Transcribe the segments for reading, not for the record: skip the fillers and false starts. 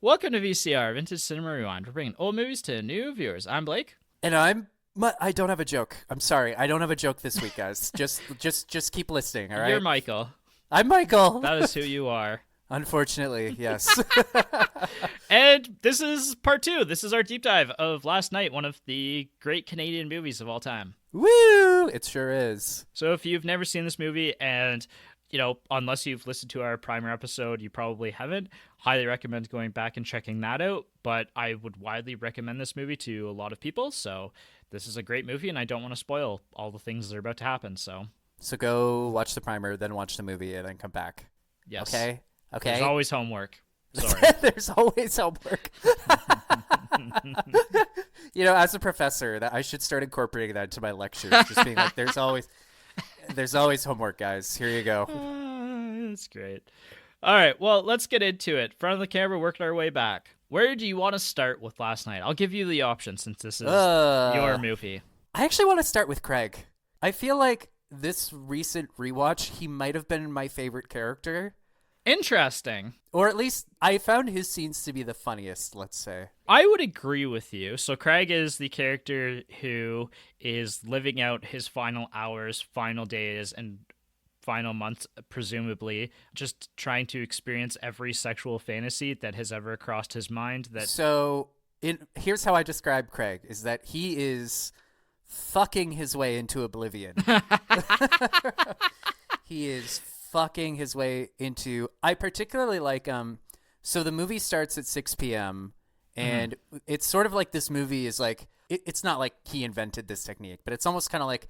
Welcome to VCR, Vintage Cinema Rewind. We're bringing old movies to new viewers. I'm Blake. And I don't have a joke. I'm sorry. I don't have a joke this week, guys. Just keep listening, all right? You're Michael. I'm Michael. That is who you are. Unfortunately, yes. And this is part 2. This is our deep dive of Last Night, one of the great Canadian movies of all time. Woo! It sure is. So if you've never seen this movie and, unless you've listened to our primer episode, you probably haven't, highly recommend going back and checking that out. But I would widely recommend this movie to a lot of people. So this is a great movie, and I don't want to spoil all the things that are about to happen. So go watch the primer, then watch the movie, and then come back. yes. Okay? There's always homework. Sorry. There's always homework. As a professor, that I should start incorporating that into my lectures. Just being like, there's always homework, guys. Here you go. That's great. All right, well, let's get into it. Front of the camera, working our way back. Where do you want to start with Last Night? I'll give you the option since this is your movie. I actually want to start with Craig. I feel like this recent rewatch, he might have been my favorite character. Interesting. Or at least I found his scenes to be the funniest, let's say. I would agree with you. So Craig is the character who is living out his final hours, final days, and final months, presumably, just trying to experience every sexual fantasy that has ever crossed his mind. Here's how I describe Craig, is that he is fucking his way into oblivion. He is fucking his way into... I particularly like... So the movie starts at 6 p.m., and it's sort of like this movie is like... It's not like he invented this technique, but it's almost kind of like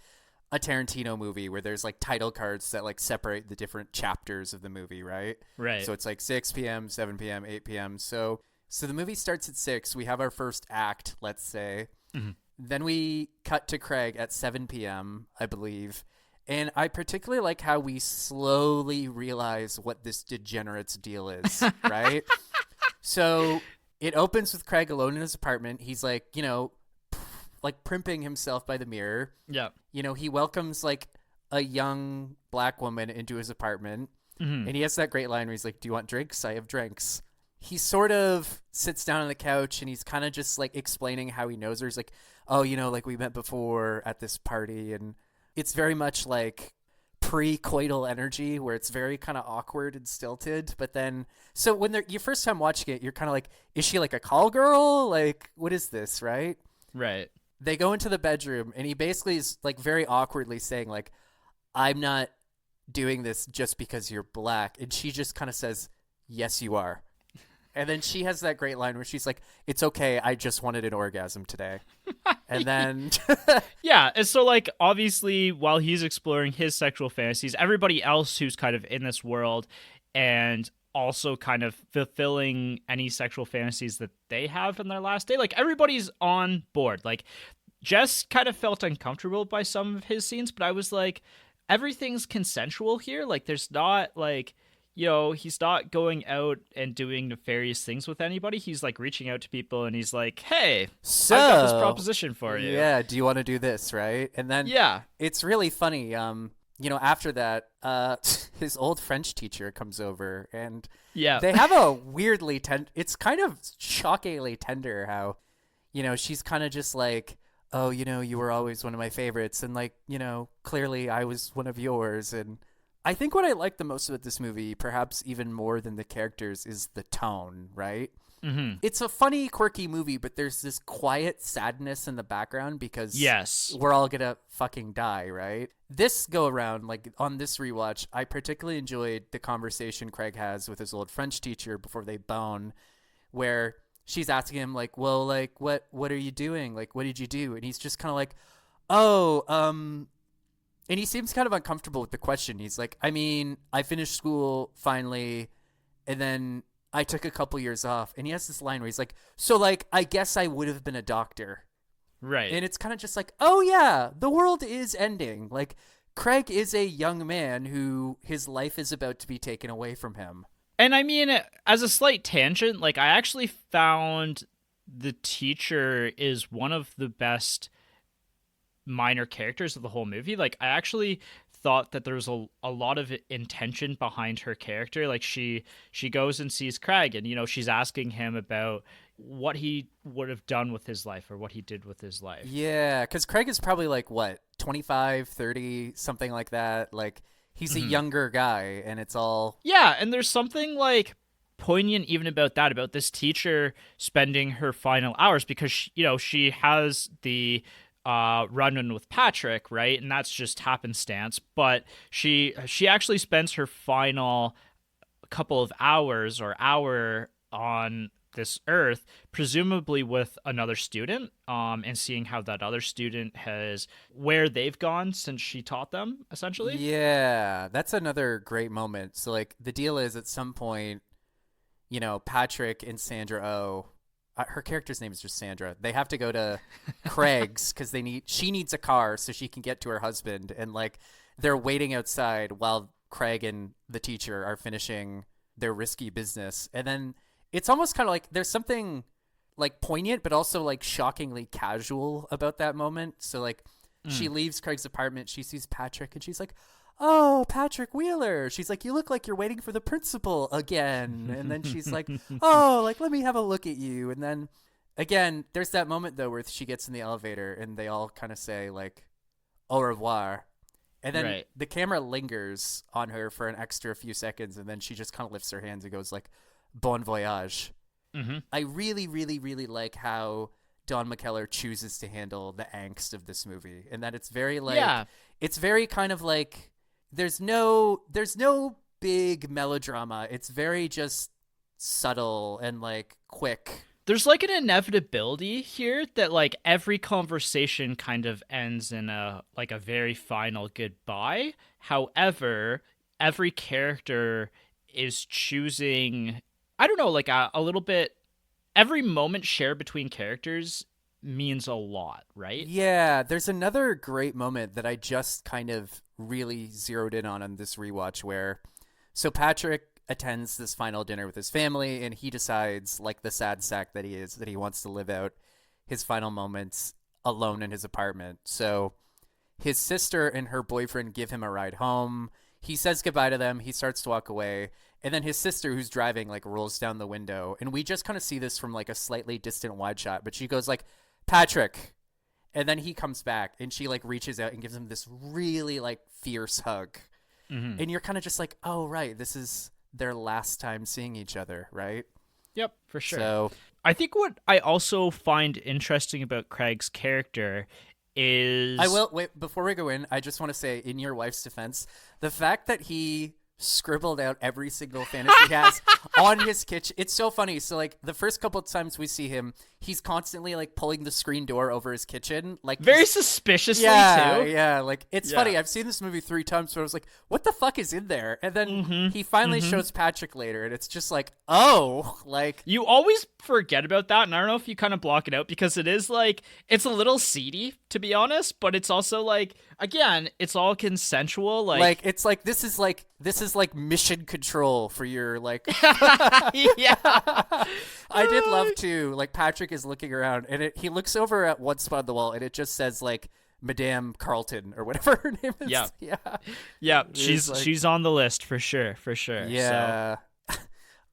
a Tarantino movie where there's like title cards that like separate the different chapters of the movie, right? Right. So it's like 6 p.m., 7 p.m., 8 p.m. So the movie starts at 6. We have our first act, let's say. Mm-hmm. Then we cut to Craig at 7 p.m., I believe. And I particularly like how we slowly realize what this degenerate's deal is, right? So it opens with Craig alone in his apartment. He's like, primping himself by the mirror. Yeah. He welcomes like a young black woman into his apartment. Mm-hmm. And he has that great line where he's like, "Do you want drinks? I have drinks." He sort of sits down on the couch and he's kind of just like explaining how he knows her. He's like, "Oh, like we met before at this party." And it's very much like pre-coital energy where it's very kind of awkward and stilted. But then, so when your first time watching it, you're kind of like, is she like a call girl? Like, what is this, right? Right. They go into the bedroom and he basically is like very awkwardly saying like, "I'm not doing this just because you're black." And she just kind of says, "Yes, you are." And then she has that great line where she's like, "It's okay. I just wanted an orgasm today." And then... Yeah. And so, like, obviously, while he's exploring his sexual fantasies, everybody else who's kind of in this world and also kind of fulfilling any sexual fantasies that they have in their last day, like, everybody's on board. Like, Jess kind of felt uncomfortable by some of his scenes, but I was like, everything's consensual here. Like, there's not, like... he's not going out and doing nefarious things with anybody. He's like reaching out to people and he's like, "Hey, so, I've got this proposition for you. Yeah, do you want to do this?" Right? And then it's really funny. After that, his old French teacher comes over and they have a weirdly it's kind of shockingly tender how, she's kind of just like, "Oh, you were always one of my favorites, and like, clearly I was one of yours." And I think what I like the most about this movie, perhaps even more than the characters, is the tone, right? Mm-hmm. It's a funny, quirky movie, but there's this quiet sadness in the background because we're all gonna fucking die, right? This go around, like on this rewatch, I particularly enjoyed the conversation Craig has with his old French teacher before they bone, where she's asking him like, "Well, like what are you doing? Like, what did you do?" And he's just kind of like, "Oh, And he seems kind of uncomfortable with the question. He's like, "I mean, I finished school finally, and then I took a couple years off." And he has this line where he's like, "So, like, I guess I would have been a doctor." Right. And it's kind of just like, oh, yeah, the world is ending. Like, Craig is a young man who his life is about to be taken away from him. And I mean, as a slight tangent, like, I actually found the teacher is one of the best minor characters of the whole movie. Like, I actually thought that there was a lot of intention behind her character. Like she goes and sees Craig, and she's asking him about what he would have done with his life, or what he did with his life. Yeah, because Craig is probably like, what, 25, 30, something like that. Like, he's a younger guy, and it's all... Yeah, and there's something like poignant even about that, about this teacher spending her final hours, because she has the run-in with Patrick, right? And that's just happenstance, but she actually spends her final couple of hours or hour on this earth, presumably with another student, and seeing how that other student where they've gone since she taught them, essentially. Yeah, that's another great moment. So like the deal is, at some point, Patrick and Sandra Oh, her character's name is just Sandra. They have to go to Craig's because she needs a car so she can get to her husband, and like they're waiting outside while Craig and the teacher are finishing their risky business. And then it's almost kind of like there's something like poignant but also like shockingly casual about that moment. So like she leaves Craig's apartment, she sees Patrick, and she's like, "Oh, Patrick Wheeler." She's like, "You look like you're waiting for the principal again." And then she's like, "Oh, like, let me have a look at you." And then again, there's that moment though where she gets in the elevator and they all kind of say like, "Au revoir." And then the camera lingers on her for an extra few seconds, and then she just kind of lifts her hands and goes like, "Bon voyage." I really, really, really like how Don McKellar chooses to handle the angst of this movie, and that it's very like, it's very kind of like, there's no big melodrama. It's very just subtle and like quick. There's like an inevitability here that like every conversation kind of ends in a very final goodbye. However, every character is choosing, I don't know, like a little bit, every moment shared between characters means a lot, right? Yeah, there's another great moment that I just kind of really zeroed in on this rewatch where, so Patrick attends this final dinner with his family, and he decides, like the sad sack that he is, that he wants to live out his final moments alone in his apartment. So his sister and her boyfriend give him a ride home. He says goodbye to them. He starts to walk away. And then his sister, who's driving, like rolls down the window. And we just kind of see this from like a slightly distant wide shot. But she goes like, "Patrick." And then he comes back and she like reaches out and gives him this really like fierce hug. And you're kind of just like, oh, right, this is their last time seeing each other, right? Yep, for sure. So I think what I also find interesting about Craig's character is... I will, wait, before we go in, I just want to say, in your wife's defense, the fact that he scribbled out every single fantasy he has on his kitchen, it's so funny. So like the first couple of times we see him, he's constantly like pulling the screen door over his kitchen, like very suspiciously too. Yeah, like it's funny. I've seen this movie 3 times, so I was like, what the fuck is in there? And then he finally shows Patrick later, and it's just like, oh, like, you always forget about that. And I don't know if you kind of block it out, because it is like, it's a little seedy, to be honest, but it's also like, again, it's all consensual. Like it's like this is like mission control for your like yeah. I did love too, like Patrick is looking around, and he looks over at one spot on the wall, and it just says like Madame Carlton or whatever her name is. Yeah, she's on the list for sure. Yeah. So.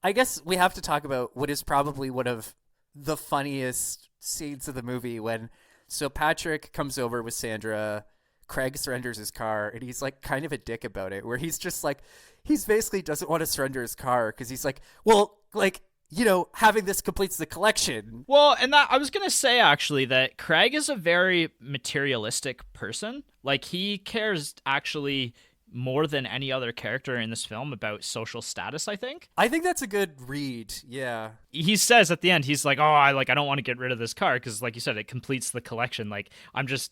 I guess we have to talk about what is probably one of the funniest scenes of the movie, when so Patrick comes over with Sandra, Craig surrenders his car, and he's like kind of a dick about it, where he's just like, he's basically doesn't want to surrender his car because he's like, well, like, you know, having this completes the collection. Well, and that I was going to say actually that Craig is a very materialistic person. Like, he cares actually more than any other character in this film about social status, I think. I think that's a good read. Yeah. He says at the end, he's like, "Oh, I don't want to get rid of this car because, like you said, it completes the collection. Like,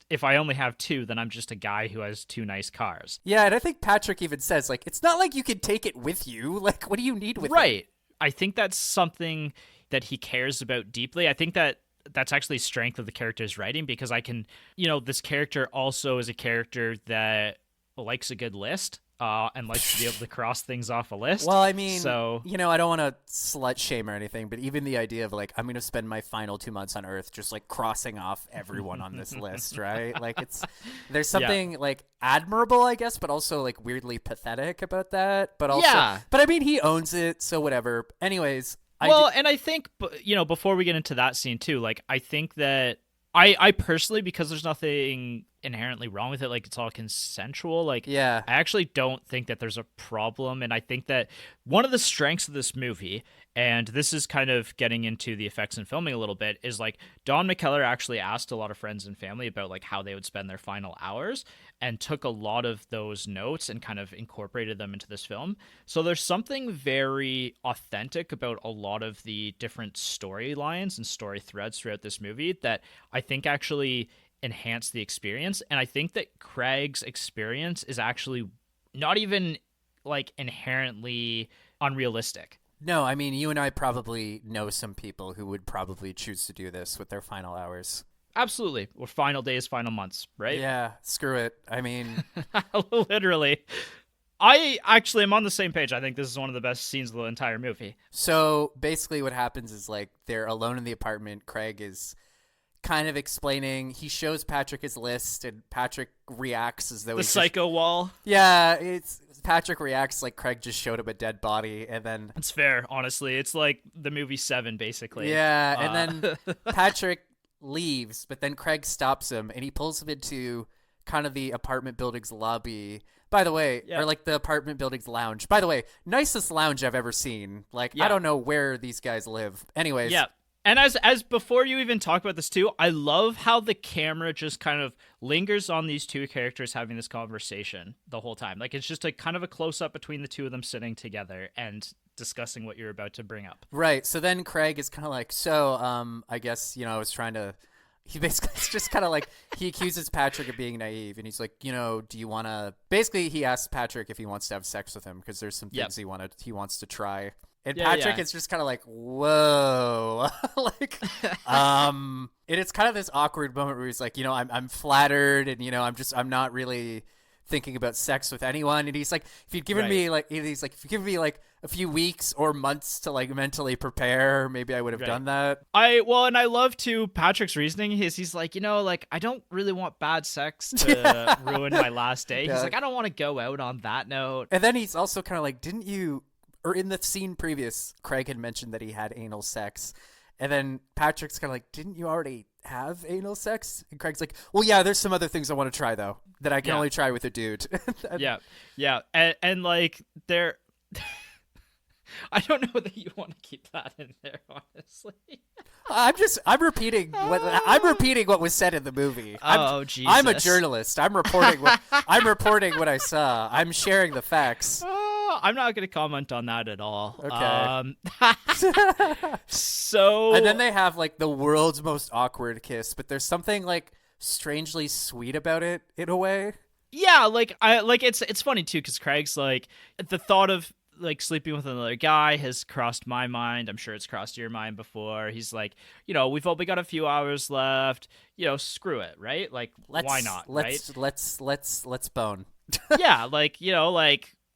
if I only have 2, then I'm just a guy who has 2 nice cars." Yeah, and I think Patrick even says, like, it's not like you can take it with you. Like, what do you need with it? Right. I think that's something that he cares about deeply. I think that's actually strength of the character's writing, because I can, this character also is a character that likes a good list. and likes to be able to cross things off a list. Well, I mean, so I don't want to slut shame or anything, but even the idea of like I'm going to spend my final 2 months on Earth just like crossing off everyone on this list, right? Like there's something like admirable, I guess, but also like weirdly pathetic about that. But also, but I mean, he owns it, so whatever. Anyways, and I think before we get into that scene too, like I think that I personally, because there's nothing inherently wrong with it, like it's all consensual, like I actually don't think that there's a problem. And I think that one of the strengths of this movie, and this is kind of getting into the effects and filming a little bit, is like Don McKellar actually asked a lot of friends and family about like how they would spend their final hours, and took a lot of those notes and kind of incorporated them into this film. So there's something very authentic about a lot of the different storylines and story threads throughout this movie that I think actually enhance the experience. And I think that Craig's experience is actually not even like inherently unrealistic. No, I mean, you and I probably know some people who would probably choose to do this with their final hours. Absolutely. Or final days, final months, right? Yeah, screw it. I mean, literally. I actually am on the same page. I think this is one of the best scenes of the entire movie. So basically what happens is like they're alone in the apartment. Craig is kind of explaining. He shows Patrick his list, and Patrick reacts as though the psycho wall. Yeah, Patrick reacts like Craig just showed him a dead body, and then it's fair. Honestly, it's like the movie Seven, basically. Yeah, and then Patrick leaves, but then Craig stops him, and he pulls him into kind of the apartment building's lobby. By the way, or like the apartment building's lounge. By the way, nicest lounge I've ever seen. Like I don't know where these guys live. Anyways. Yeah. And as before you even talk about this too, I love how the camera just kind of lingers on these two characters having this conversation the whole time. Like it's just like kind of a close up between the two of them sitting together and discussing what you're about to bring up. Right. So then Craig is kind of like, I guess, I was trying to, he basically it's just kind of like, he accuses Patrick of being naive, and he's like, do you want to, basically he asks Patrick if he wants to have sex with him because there's some things he wants to try. And Patrick is just kind of like, whoa, like, and it's kind of this awkward moment where he's like, I'm flattered, and I'm not really thinking about sex with anyone. And he's like, if you'd given me like, a few weeks or months to like mentally prepare, maybe I would have done that. And I love too Patrick's reasoning is he's like, I don't really want bad sex to ruin my last day. He's like, I don't want to go out on that note. And then he's also kind of like, didn't you? Or in the scene previous, Craig had mentioned that he had anal sex. And then Patrick's kind of like, didn't you already have anal sex? And Craig's like, well, yeah, there's some other things I want to try, though, that I can only try with a dude. Yeah. And like, they're... I don't know that you want to keep that in there, honestly. I'm repeating what was said in the movie. Jesus. I'm a journalist. I'm reporting what I saw. I'm sharing the facts. I'm not going to comment on that at all. Okay. So and then they have like the world's most awkward kiss, but there's something like strangely sweet about it in a way. Yeah, it's funny too because Craig's like the thought of like sleeping with another guy has crossed my mind. I'm sure it's crossed your mind before. He's like, we've only got a few hours left. Screw it, right? Like, why not? Let's bone. Yeah,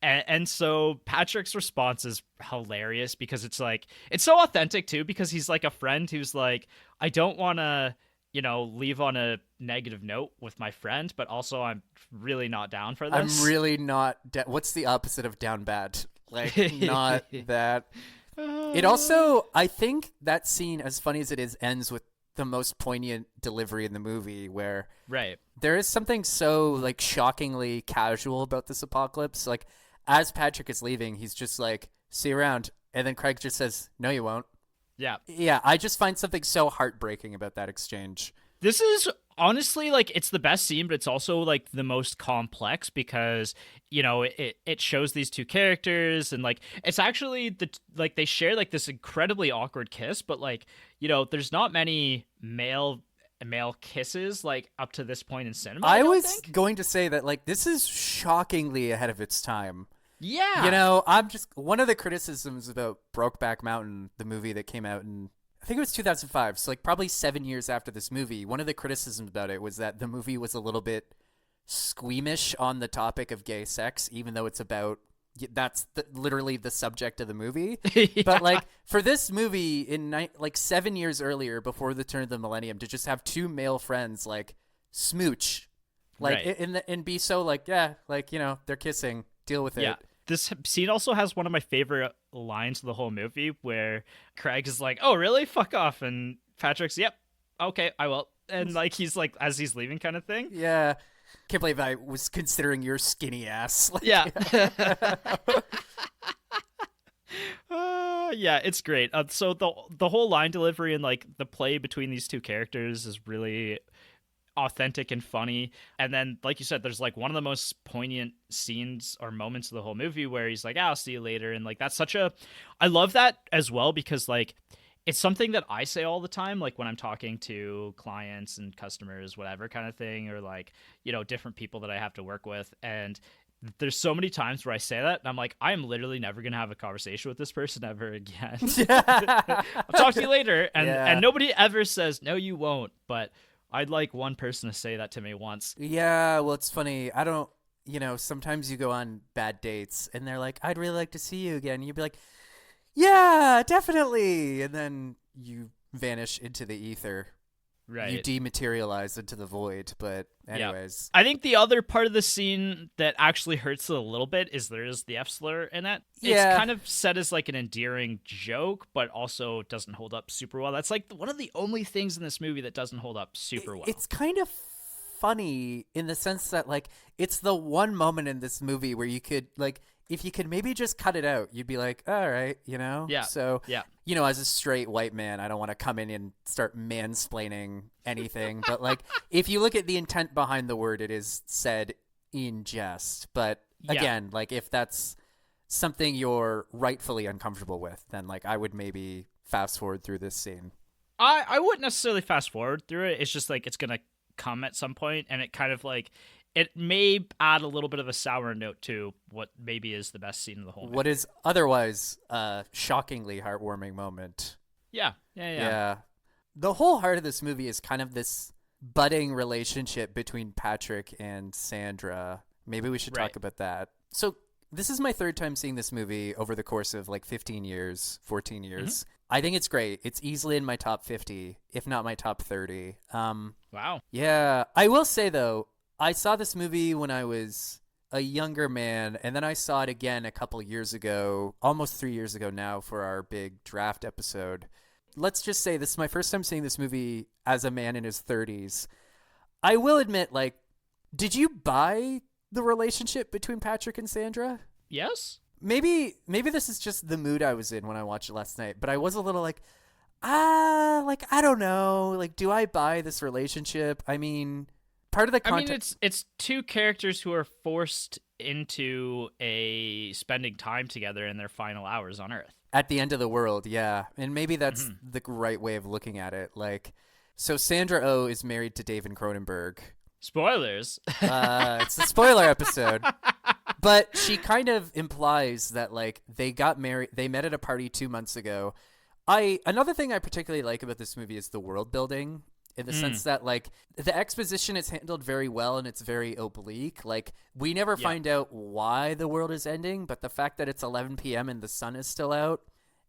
and so Patrick's response is hilarious because it's like it's so authentic too because he's like a friend who's like, I don't want to leave on a negative note with my friend, but also I'm really not down for this. I'm really not. What's the opposite of down bad? Like, not that. It also, I think that scene, as funny as it is, ends with the most poignant delivery in the movie where there is something so, like, shockingly casual about this apocalypse. Like, as Patrick is leaving, he's just like, see you around. And then Craig just says, no, you won't. Yeah. Yeah, I just find something so heartbreaking about that exchange. This is honestly like it's the best scene, but it's also like the most complex because it shows these two characters and like it's actually they share like this incredibly awkward kiss, but like there's not many male kisses like up to this point in cinema. I was going to say that like this is shockingly ahead of its time. Yeah, I'm just one of the criticisms about Brokeback Mountain, the movie that came out in I think it was 2005, so like probably 7 years after this movie. One of the criticisms about it was that the movie was a little bit squeamish on the topic of gay sex, even though it's about that's literally the subject of the movie. Yeah. But like for this movie like 7 years earlier, before the turn of the millennium, to just have two male friends like smooch, like right. and be so like, yeah, like, you know, they're kissing, deal with it. This scene also has one of my favorite lines of the whole movie, where Craig is like, "Oh, really? Fuck off," and Patrick's, "Yep, okay, I will," and like he's like, as he's leaving, kind of thing. Yeah. Can't believe I was considering your skinny ass. Like, yeah. Yeah, it's great. So the whole line delivery and like the play between these two characters is really authentic and funny. And then, like you said, there's like one of the most poignant scenes or moments of the whole movie where he's like, "I'll see you later," and like that's I love that as well, because like it's something that I say all the time, like when I'm talking to clients and customers, whatever kind of thing, or like, you know, different people that I have to work with. And there's so many times where I say that and I'm like, I am literally never going to have a conversation with this person ever again. I'll talk to you later. And nobody ever says, "No, you won't." But I'd like one person to say that to me once. Yeah. Well, it's funny. I don't, you know, sometimes you go on bad dates and they're like, "I'd really like to see you again." You'd be like, "Yeah, definitely." And then you vanish into the ether. Right. You dematerialize into the void. But anyways. Yeah. I think the other part of the scene that actually hurts it a little bit is there is the F slur in it. Yeah. It's kind of set as like an endearing joke, but also doesn't hold up super well. That's like one of the only things in this movie that doesn't hold up super well. It's kind of funny in the sense that like it's the one moment in this movie where you could like, if you could maybe just cut it out, you'd be like, all right, you know? Yeah. So, you know, as a straight white man, I don't want to come in and start mansplaining anything. But, like, if you look at the intent behind the word, it is said in jest. But, again, like, if that's something you're rightfully uncomfortable with, then, like, I would maybe fast forward through this scene. I wouldn't necessarily fast forward through it. It's just, like, it's going to come at some point, and it kind of, like, it may add a little bit of a sour note to what maybe is the best scene of the whole movie. What is otherwise a shockingly heartwarming moment. Yeah. The whole heart of this movie is kind of this budding relationship between Patrick and Sandra. Maybe we should talk about that. So this is my third time seeing this movie over the course of like 14 years. Mm-hmm. I think it's great. It's easily in my top 50, if not my top 30. Wow. Yeah. I will say, though, I saw this movie when I was a younger man, and then I saw it again a couple years ago, almost 3 years ago now, for our big draft episode. Let's just say this is my first time seeing this movie as a man in his 30s. I will admit, like, did you buy the relationship between Patrick and Sandra? Yes. Maybe this is just the mood I was in when I watched it last night, but I was a little like, like, I don't know. Like, do I buy this relationship? I mean, part of the content. I mean, it's two characters who are forced into spending time together in their final hours on Earth. At the end of the world, yeah. And maybe that's the right way of looking at it. Like, so Sandra Oh is married to David Cronenberg. Spoilers. It's a spoiler episode. But she kind of implies that, like, they got married. They met at a party 2 months ago. Another thing I particularly like about this movie is the world building. In the sense that, like, the exposition is handled very well and it's very oblique. Like, we never find out why the world is ending, but the fact that it's 11 p.m. and the sun is still out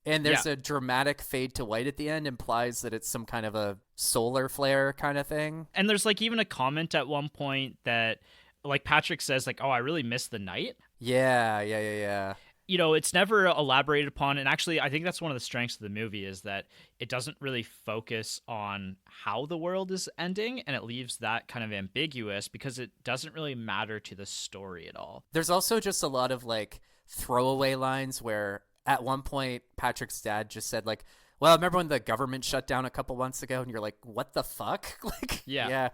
and there's a dramatic fade to white at the end implies that it's some kind of a solar flare kind of thing. And there's, like, even a comment at one point that, like, Patrick says, like, "Oh, I really miss the night." Yeah. You know, it's never elaborated upon. And actually, I think that's one of the strengths of the movie is that it doesn't really focus on how the world is ending. And it leaves that kind of ambiguous because it doesn't really matter to the story at all. There's also just a lot of like throwaway lines where at one point Patrick's dad just said like, "Well, remember when the government shut down a couple months ago?" And you're like, "What the fuck?" Like, yeah.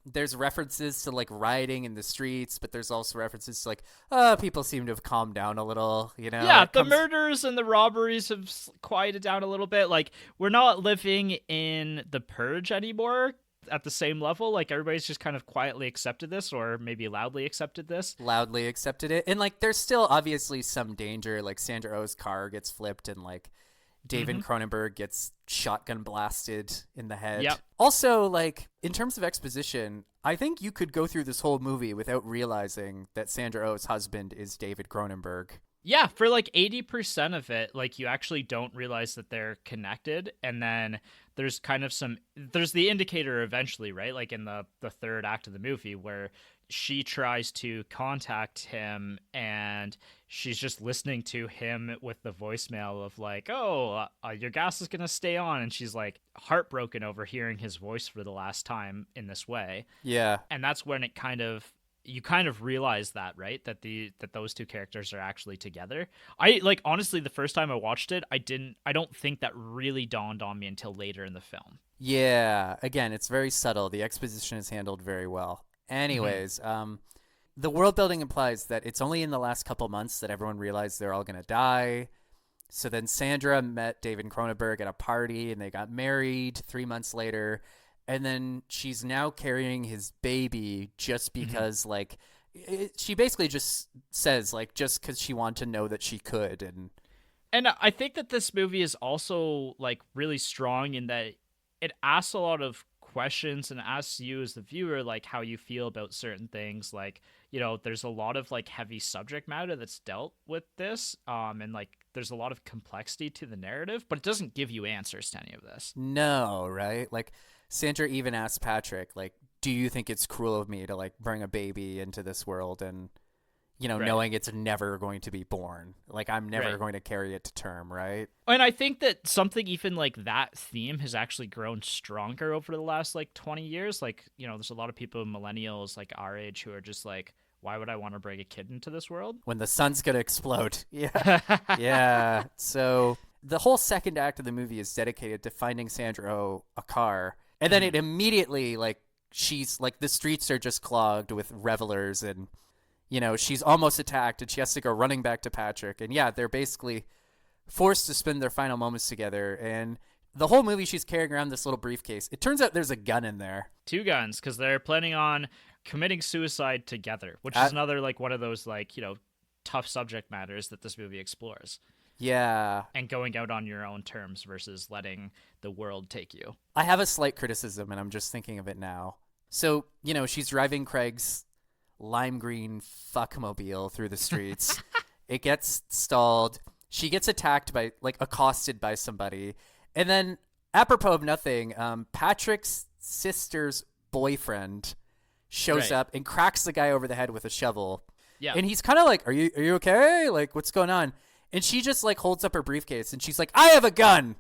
There's references to like rioting in the streets, but there's also references to like, people seem to have calmed down a little, you know? Yeah, the murders and the robberies have quieted down a little bit. Like, we're not living in the Purge anymore at the same level. Like, everybody's just kind of quietly accepted this, or maybe loudly accepted this. Loudly accepted it. And like, there's still obviously some danger. Like, Sandra Oh's car gets flipped and like, David Cronenberg gets shotgun blasted in the head. Yep. Also, like, in terms of exposition, I think you could go through this whole movie without realizing that Sandra Oh's husband is David Cronenberg. Yeah, for like 80% of it, like you actually don't realize that they're connected. And then there's kind of there's the indicator eventually, right? Like in the third act of the movie where she tries to contact him and she's just listening to him with the voicemail of like, oh, your gas is going to stay on. And she's like heartbroken over hearing his voice for the last time in this way. Yeah. And that's when you kind of realize that, right? That those two characters are actually together. I like, honestly, the first time I watched it, I don't think that really dawned on me until later in the film. Yeah. Again, it's very subtle. The exposition is handled very well. Anyways, the world building implies that it's only in the last couple months that everyone realized they're all going to die. So then Sandra met David Cronenberg at a party and they got married 3 months later. And then she's now carrying his baby just because, like, she basically just says, like, just because she wanted to know that she could. And I think that this movie is also, like, really strong in that it asks a lot of questions and asks you as the viewer, like, how you feel about certain things. Like, you know, there's a lot of, like, heavy subject matter that's dealt with this. And, like, there's a lot of complexity to the narrative, but it doesn't give you answers to any of this. No, right? Like, Sandra even asks Patrick, like, do you think it's cruel of me to, like, bring a baby into this world and, you know, knowing it's never going to be born? Like, I'm never going to carry it to term, right? And I think that something even like that theme has actually grown stronger over the last, like, 20 years. Like, you know, there's a lot of people, millennials, like, our age, who are just like, why would I want to bring a kid into this world? When the sun's going to explode. Yeah. Yeah. So the whole second act of the movie is dedicated to finding Sandra Oh a car. And then it immediately, like, she's, like, the streets are just clogged with revelers and, you know, she's almost attacked and she has to go running back to Patrick. And, yeah, they're basically forced to spend their final moments together. And the whole movie she's carrying around this little briefcase. It turns out there's a gun in there. 2 guns, because they're planning on committing suicide together, which is another, like, one of those, like, you know, tough subject matters that this movie explores. Yeah. And going out on your own terms versus letting the world take you. I have a slight criticism, and I'm just thinking of it now. So, you know, she's driving Craig's lime green fuckmobile through the streets. It gets stalled. She gets attacked by, like, accosted by somebody. And then, apropos of nothing, Patrick's sister's boyfriend shows up and cracks the guy over the head with a shovel. Yeah. And he's kind of like, are you okay? Like, what's going on? And she just, like, holds up her briefcase and she's like, I have a gun.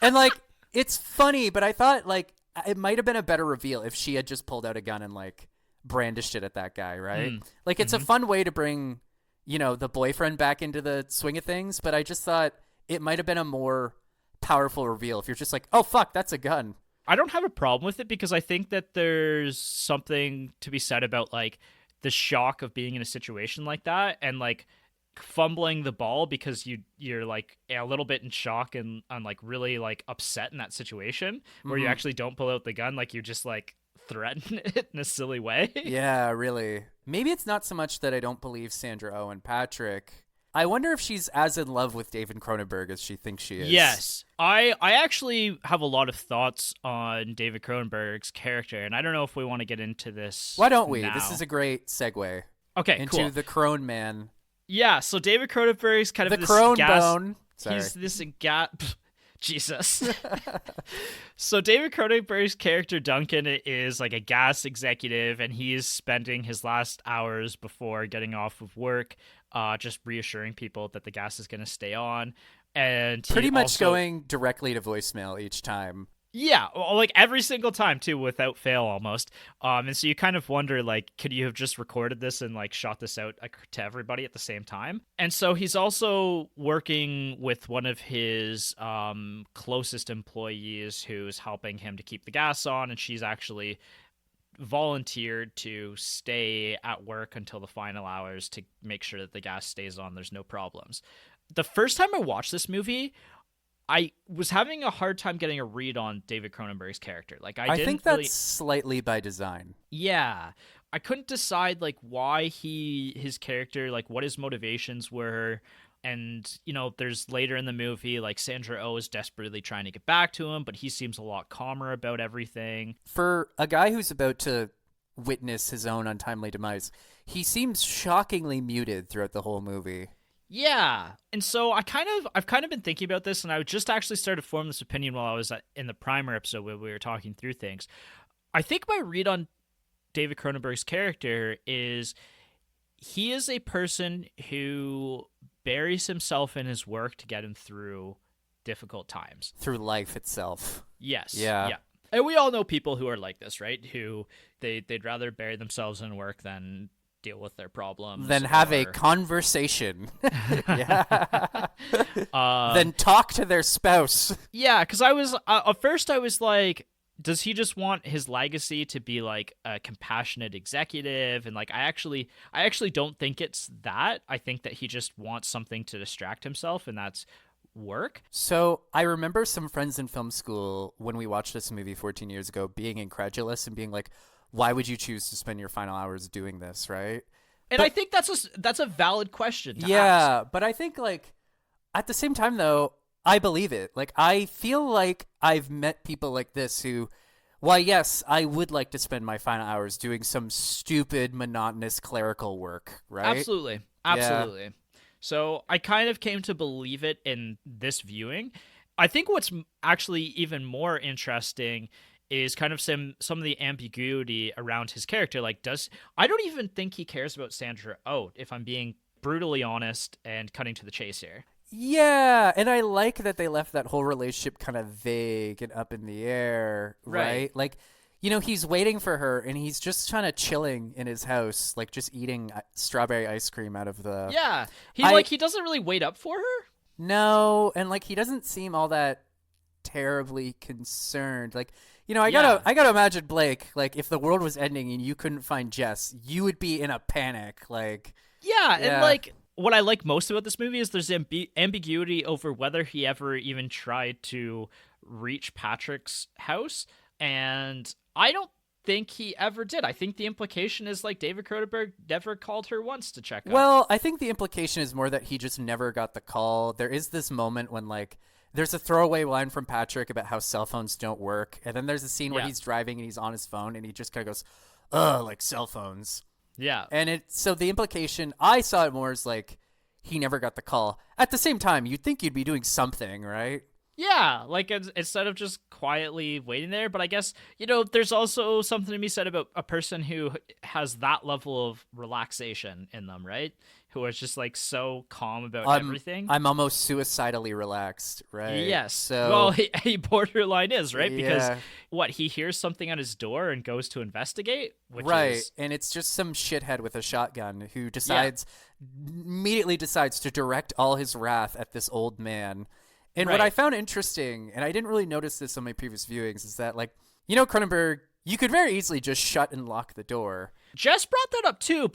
And, like, it's funny, but I thought, like, it might have been a better reveal if she had just pulled out a gun and, like, brandished it at that guy, right? Like, it's a fun way to bring, you know, the boyfriend back into the swing of things, but I just thought it might have been a more powerful reveal if you're just like, oh, fuck, that's a gun. I don't have a problem with it because I think that there's something to be said about, like, the shock of being in a situation like that and, like, fumbling the ball because you're like a little bit in shock and like really, like, upset in that situation where you actually don't pull out the gun, like, you just, like, threaten it in a silly way. Yeah, really. Maybe it's not so much that I don't believe Sandra Oh and Patrick. I wonder if she's as in love with David Cronenberg as she thinks she is. Yes. I actually have a lot of thoughts on David Cronenberg's character, and I don't know if we want to get into this. Why don't we? Now. This is a great segue. Okay, into cool. the Crone Man. Yeah, so David Cronenberg's kind of the Crone Bone. Sorry. He's this Jesus. So David Cronenberg's character Duncan is, like, a gas executive, and he's spending his last hours before getting off of work just reassuring people that the gas is going to stay on. And pretty much going directly to voicemail each time. Yeah, like, every single time, too, without fail, almost. And so you kind of wonder, like, could you have just recorded this and, like, shot this out to everybody at the same time? And so he's also working with one of his closest employees who's helping him to keep the gas on, and she's actually volunteered to stay at work until the final hours to make sure that the gas stays on, there's no problems. The first time I watched this movie, I was having a hard time getting a read on David Cronenberg's character. Like, I think that's slightly by design. Yeah. I couldn't decide, like, why his character, like, what his motivations were. And, there's later in the movie, like, Sandra Oh is desperately trying to get back to him, but he seems a lot calmer about everything. For a guy who's about to witness his own untimely demise, he seems shockingly muted throughout the whole movie. Yeah. And so I've kind of been thinking about this, and I just actually started to form this opinion while I was in the primer episode where we were talking through things. I think my read on David Cronenberg's character is he is a person who buries himself in his work to get him through difficult times. Through life itself. Yes. Yeah. And we all know people who are like this, right? Who they'd rather bury themselves in work than deal with their problems. Then have a conversation. Then talk to their spouse. Yeah, because I was, at first I was like, does he just want his legacy to be like a compassionate executive? And like, I actually don't think it's that. I think that he just wants something to distract himself, and that's work. So I remember some friends in film school when we watched this movie 14 years ago being incredulous and being like, why would you choose to spend your final hours doing this, right? And I think that's a valid question to ask. But I think, like, at the same time, though, I believe it. Like, I feel like I've met people like this who, why, yes, I would like to spend my final hours doing some stupid, monotonous clerical work, right? Absolutely. Yeah. So I kind of came to believe it in this viewing. I think what's actually even more interesting is kind of some of the ambiguity around his character. Like, I don't even think he cares about Sandra Oh, if I'm being brutally honest and cutting to the chase here. Yeah, and I like that they left that whole relationship kind of vague and up in the air, right? Like, he's waiting for her, and he's just kind of chilling in his house, like just eating strawberry ice cream out of the... Yeah, he doesn't really wait up for her? No, and like he doesn't seem all that terribly concerned. Like, I gotta imagine, Blake, like if the world was ending and you couldn't find Jess, you would be in a panic. Like, yeah. And like what I like most about this movie is there's ambiguity over whether he ever even tried to reach Patrick's house, and I don't think he ever did. I think the implication is like David Cronenberg never called her once to check up. Well, I think the implication is more that he just never got the call. There is this moment when like there's a throwaway line from Patrick about how cell phones don't work, and then there's a scene where he's driving and he's on his phone and he just kind of goes, "Ugh, like cell phones." Yeah. And so the implication, I saw it more as like he never got the call. At the same time, you'd think you'd be doing something, right? Yeah, like instead of just quietly waiting there. But I guess, there's also something to be said about a person who has that level of relaxation in them, right? Who is just like so calm about everything. I'm almost suicidally relaxed, right? Yes. So, well, he borderline is, right? Because he hears something at his door and goes to investigate, and it's just some shithead with a shotgun who immediately decides to direct all his wrath at this old man. And what I found interesting, and I didn't really notice this on my previous viewings, is that, like, Cronenberg, you could very easily just shut and lock the door. Jess brought that up too,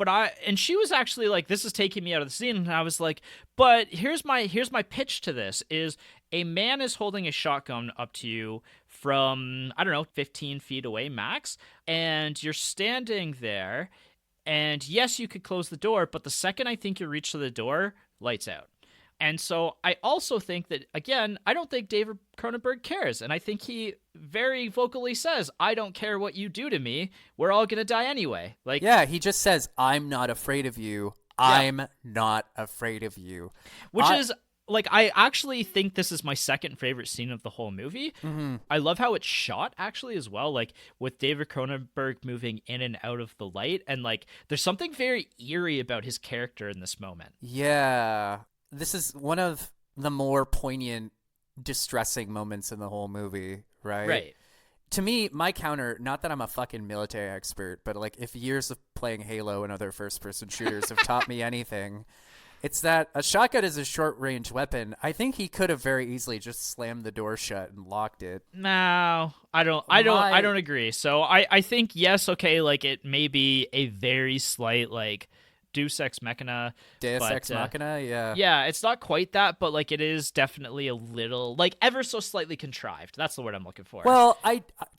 and she was actually like, this is taking me out of the scene, and I was like, but here's my pitch to this is a man is holding a shotgun up to you from, I don't know, 15 feet away max, and you're standing there, and yes, you could close the door, but the second I think you reach to the door, lights out. And so I also think that, again, I don't think David Cronenberg cares. And I think he very vocally says, I don't care what you do to me. We're all going to die anyway. Like, yeah, he just says, I'm not afraid of you. I'm not afraid of you. Which is, like, I actually think this is my second favorite scene of the whole movie. Mm-hmm. I love how it's shot, actually, as well. Like, with David Cronenberg moving in and out of the light. And, like, there's something very eerie about his character in this moment. Yeah. This is one of the more poignant, distressing moments in the whole movie, right? Right. To me, my counter, not that I'm a fucking military expert, but like if years of playing Halo and other first-person shooters have taught me anything, it's that a shotgun is a short-range weapon. I think he could have very easily just slammed the door shut and locked it. No, I don't agree. So I think, yes, okay, like it may be a very slight, like, Deus Ex Machina. Yeah, it's not quite that, but like it is definitely a little, like, ever so slightly contrived. That's the word I'm looking for. Well,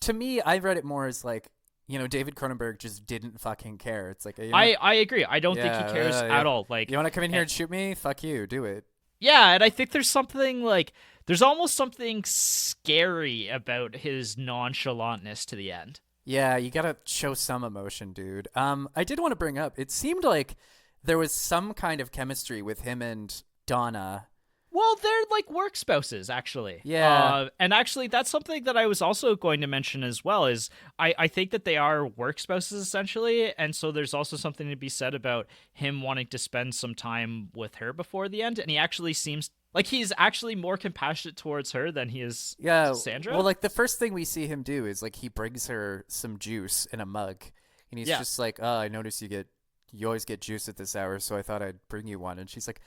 to me, I read it more as like, David Cronenberg just didn't fucking care. It's like I agree. I don't think he cares at all. Like, you want to come in here and shoot me? Fuck you, do it. Yeah, and I think there's something like there's almost something scary about his nonchalantness to the end. Yeah, you gotta show some emotion, dude. I did want to bring up, it seemed like there was some kind of chemistry with him and Donna. Well, they're like work spouses, actually. Yeah. And actually, that's something that I was also going to mention as well. Is I think that they are work spouses essentially, and so there's also something to be said about him wanting to spend some time with her before the end. And he actually seems like he's actually more compassionate towards her than he is Sandra. Well, like the first thing we see him do is like he brings her some juice in a mug, and he's just like, "Oh, I noticed you always get juice at this hour, so I thought I'd bring you one." And she's like,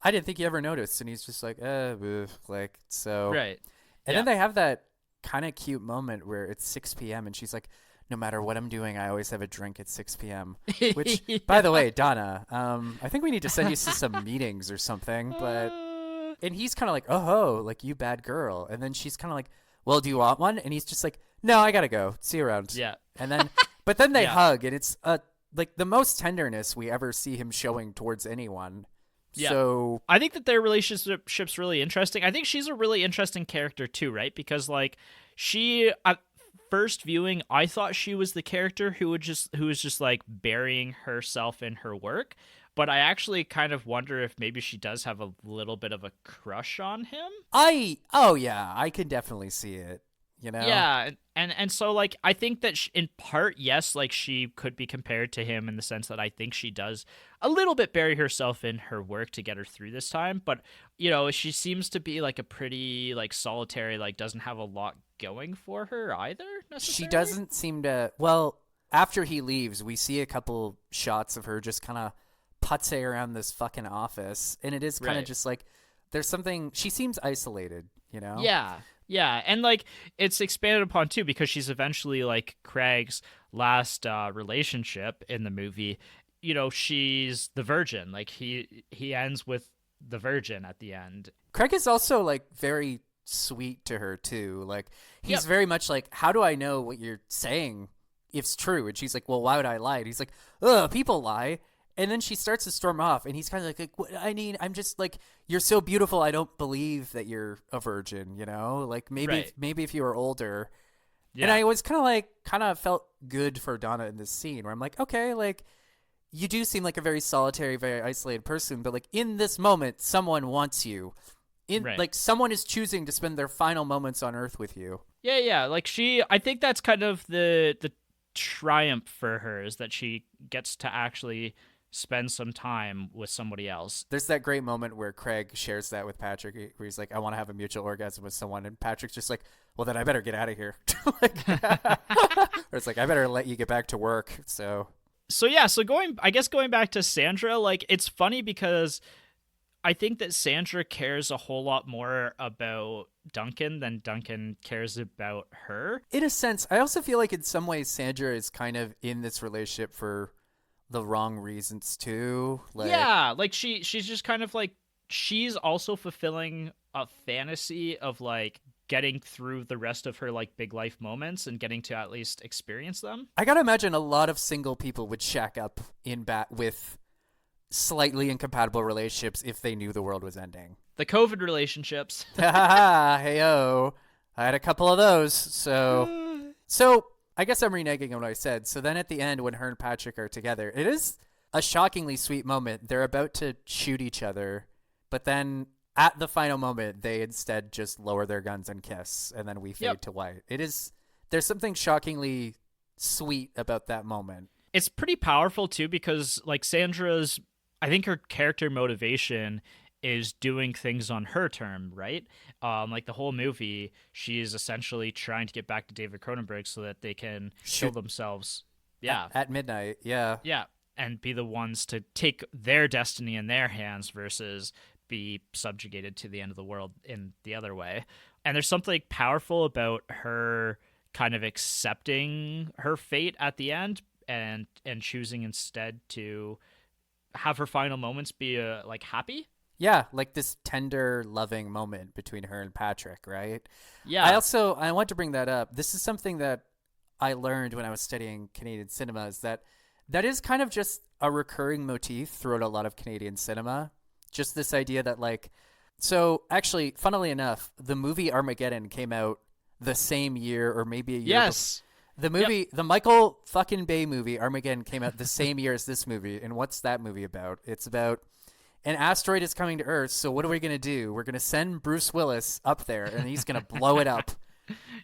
I didn't think you ever noticed. And he's just like, like, so. Right. And then they have that kind of cute moment where it's 6 p.m. and she's like, no matter what I'm doing, I always have a drink at 6 p.m. Which, by the way, Donna, I think we need to send you to some meetings or something. But, and he's kind of like, oh, like, you bad girl. And then she's kind of like, well, do you want one? And he's just like, no, I got to go. See you around. Yeah. And then, but then they hug, and it's like the most tenderness we ever see him showing towards anyone. Yeah. So I think that their relationship's really interesting. I think she's a really interesting character too, right? Because like she at first viewing, I thought she was the character who was just like burying herself in her work. But I actually kind of wonder if maybe she does have a little bit of a crush on him. Yeah, I can definitely see it. You know? Yeah, and so like I think that in part, yes, like she could be compared to him in the sense that I think she does a little bit bury herself in her work to get her through this time, but you know, she seems to be like a pretty like solitary, like doesn't have a lot going for her either necessarily. She doesn't seem to. Well, after he leaves, we see a couple shots of her just kind of putzing around this fucking office, and it is kind of just like there's something. She seems isolated, you know? Yeah, and like it's expanded upon too because she's eventually like Craig's last relationship in the movie. You know, she's the virgin. Like he ends with the virgin at the end. Craig is also like very sweet to her too. Like he's very much like, how do I know what you're saying if it's true? And she's like, well, why would I lie? And he's like, ugh, people lie. And then she starts to storm off, and he's kind of like, I mean, I'm just like, you're so beautiful. I don't believe that you're a virgin, you know? Like maybe if you were older. Yeah. And I was kind of felt good for Donna in this scene where I'm like, okay, like you do seem like a very solitary, very isolated person, but like in this moment, someone wants you. Like someone is choosing to spend their final moments on Earth with you. Yeah. Like I think that's kind of the triumph for her is that she gets to actually spend some time with somebody else. There's that great moment where Craig shares that with Patrick, where he's like, I want to have a mutual orgasm with someone. And Patrick's just like, well, then I better get out of here. Or it's like, I better let you get back to work. So going back to Sandra, like, it's funny because I think that Sandra cares a whole lot more about Duncan than Duncan cares about her. In a sense, I also feel like in some ways Sandra is kind of in this relationship for the wrong reasons too. Like she's just kind of like, she's also fulfilling a fantasy of like getting through the rest of her like big life moments and getting to at least experience them. I gotta imagine a lot of single people would shack up with slightly incompatible relationships if they knew the world was ending. The COVID relationships. Hey-o. I had a couple of those. So I guess I'm reneging on what I said. So then at the end, when her and Patrick are together, it is a shockingly sweet moment. They're about to shoot each other, but then at the final moment, they instead just lower their guns and kiss, and then we fade to white. There's something shockingly sweet about that moment. It's pretty powerful too, because like I think her character motivation is doing things on her term, right? Like the whole movie, she is essentially trying to get back to David Cronenberg so that they can kill themselves. Yeah. At midnight. Yeah. Yeah. And be the ones to take their destiny in their hands versus be subjugated to the end of the world in the other way. And there's something powerful about her kind of accepting her fate at the end and choosing instead to have her final moments be like happy. Yeah, like this tender, loving moment between her and Patrick, right? Yeah. I want to bring that up. This is something that I learned when I was studying Canadian cinema, is that is kind of just a recurring motif throughout a lot of Canadian cinema. Just this idea that like So actually, funnily enough, the movie Armageddon came out the same year or maybe a year Yes. The movie, the Michael fucking Bay movie Armageddon came out the same year as this movie. And what's that movie about? It's about an asteroid is coming to Earth. So what are we going to do? We're going to send Bruce Willis up there and he's going to blow it up.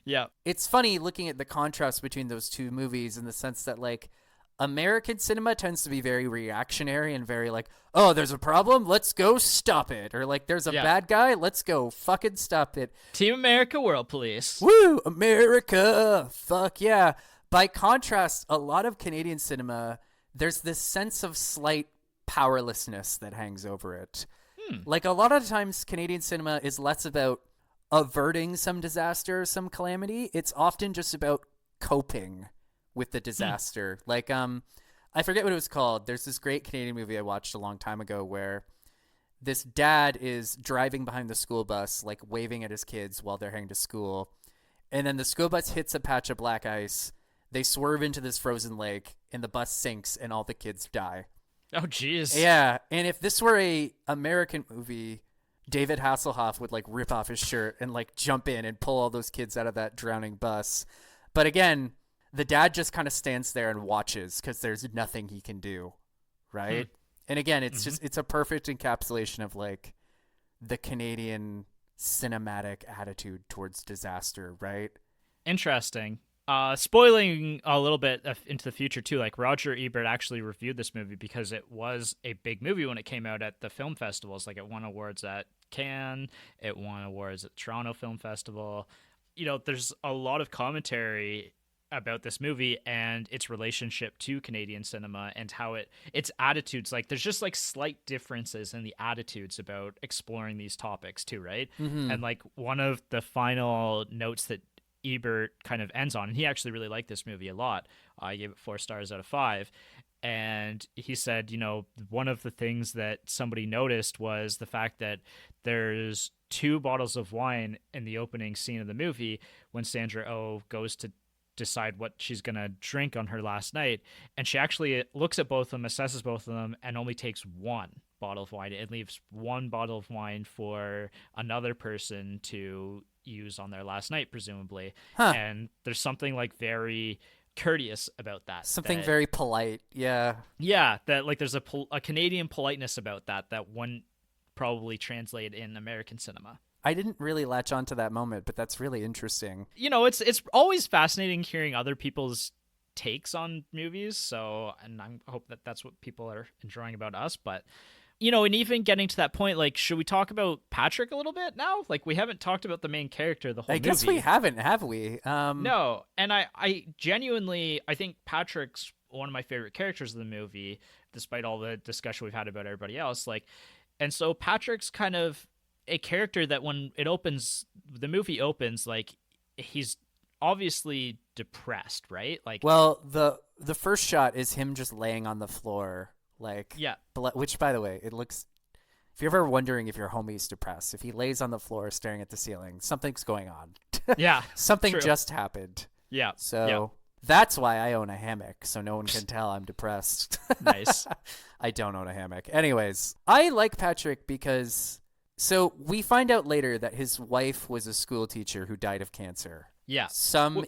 Yeah. It's funny looking at the contrast between those two movies in the sense that, like, American cinema tends to be very reactionary and very like, oh, there's a problem, let's go stop it. Or like, there's a bad guy, let's go fucking stop it. Team America, World Police. Woo, America, fuck yeah. By contrast, a lot of Canadian cinema, there's this sense of slight powerlessness that hangs over it. Like, a lot of times Canadian cinema is less about averting some disaster, some calamity. It's often just about coping with the disaster. Like, I forget what it was called. There's this great Canadian movie I watched a long time ago where this dad is driving behind the school bus, like waving at his kids while they're heading to school. And then the school bus hits a patch of black ice. They swerve into this frozen lake and the bus sinks and all the kids die. Oh, jeez. Yeah. And if this were a American movie, David Hasselhoff would like rip off his shirt and like jump in and pull all those kids out of that drowning bus. But again, the dad just kind of stands there and watches because there's nothing he can do, right? And again, it's just, it's a perfect encapsulation of like the Canadian cinematic attitude towards disaster, right? Interesting. Spoiling a little bit into the future too, like Roger Ebert actually reviewed this movie because it was a big movie when it came out at the film festivals. Like, it won awards at Cannes, it won awards at Toronto Film Festival. You know, there's a lot of commentary about this movie and its relationship to Canadian cinema and how its attitudes, like, there's just like slight differences in the attitudes about exploring these topics too, right? And like, one of the final notes that Ebert kind of ends on, and he actually really liked this movie a lot. I gave it 4 stars out of 5. And he said, you know, one of the things that somebody noticed was the fact that there's 2 bottles of wine in the opening scene of the movie when Sandra Oh goes to decide what she's going to drink on her last night. And she actually looks at both of them, assesses both of them, and only takes 1 bottle of wine. It leaves 1 bottle of wine for another person to use on their last night, presumably. And there's something like very courteous about that. Something very polite. Yeah. Yeah. That like there's a Canadian politeness about that wouldn't probably translate in American cinema. I didn't really latch on to that moment, but that's really interesting. You know, it's always fascinating hearing other people's takes on movies. So, and I hope that that's what people are enjoying about us. But, you know, and even getting to that point, like, should we talk about Patrick a little bit now? Like, we haven't talked about the main character the whole movie. I guess we haven't, have we? No. And I genuinely, I think Patrick's one of my favorite characters of the movie, despite all the discussion we've had about everybody else. Like, and so Patrick's kind of a character that when it opens, the movie opens, like, he's obviously depressed, right? Like, well, the first shot is him just laying on the floor, like, yeah, which, by the way, it looks, if you're ever wondering if your homie's depressed, if he lays on the floor staring at the ceiling, something's going on. Yeah. Something just happened. Yeah. So that's why I own a hammock, so no one can tell I'm depressed. Nice. I don't own a hammock. Anyways, I like Patrick because, so we find out later that his wife was a school teacher who died of cancer. Yeah.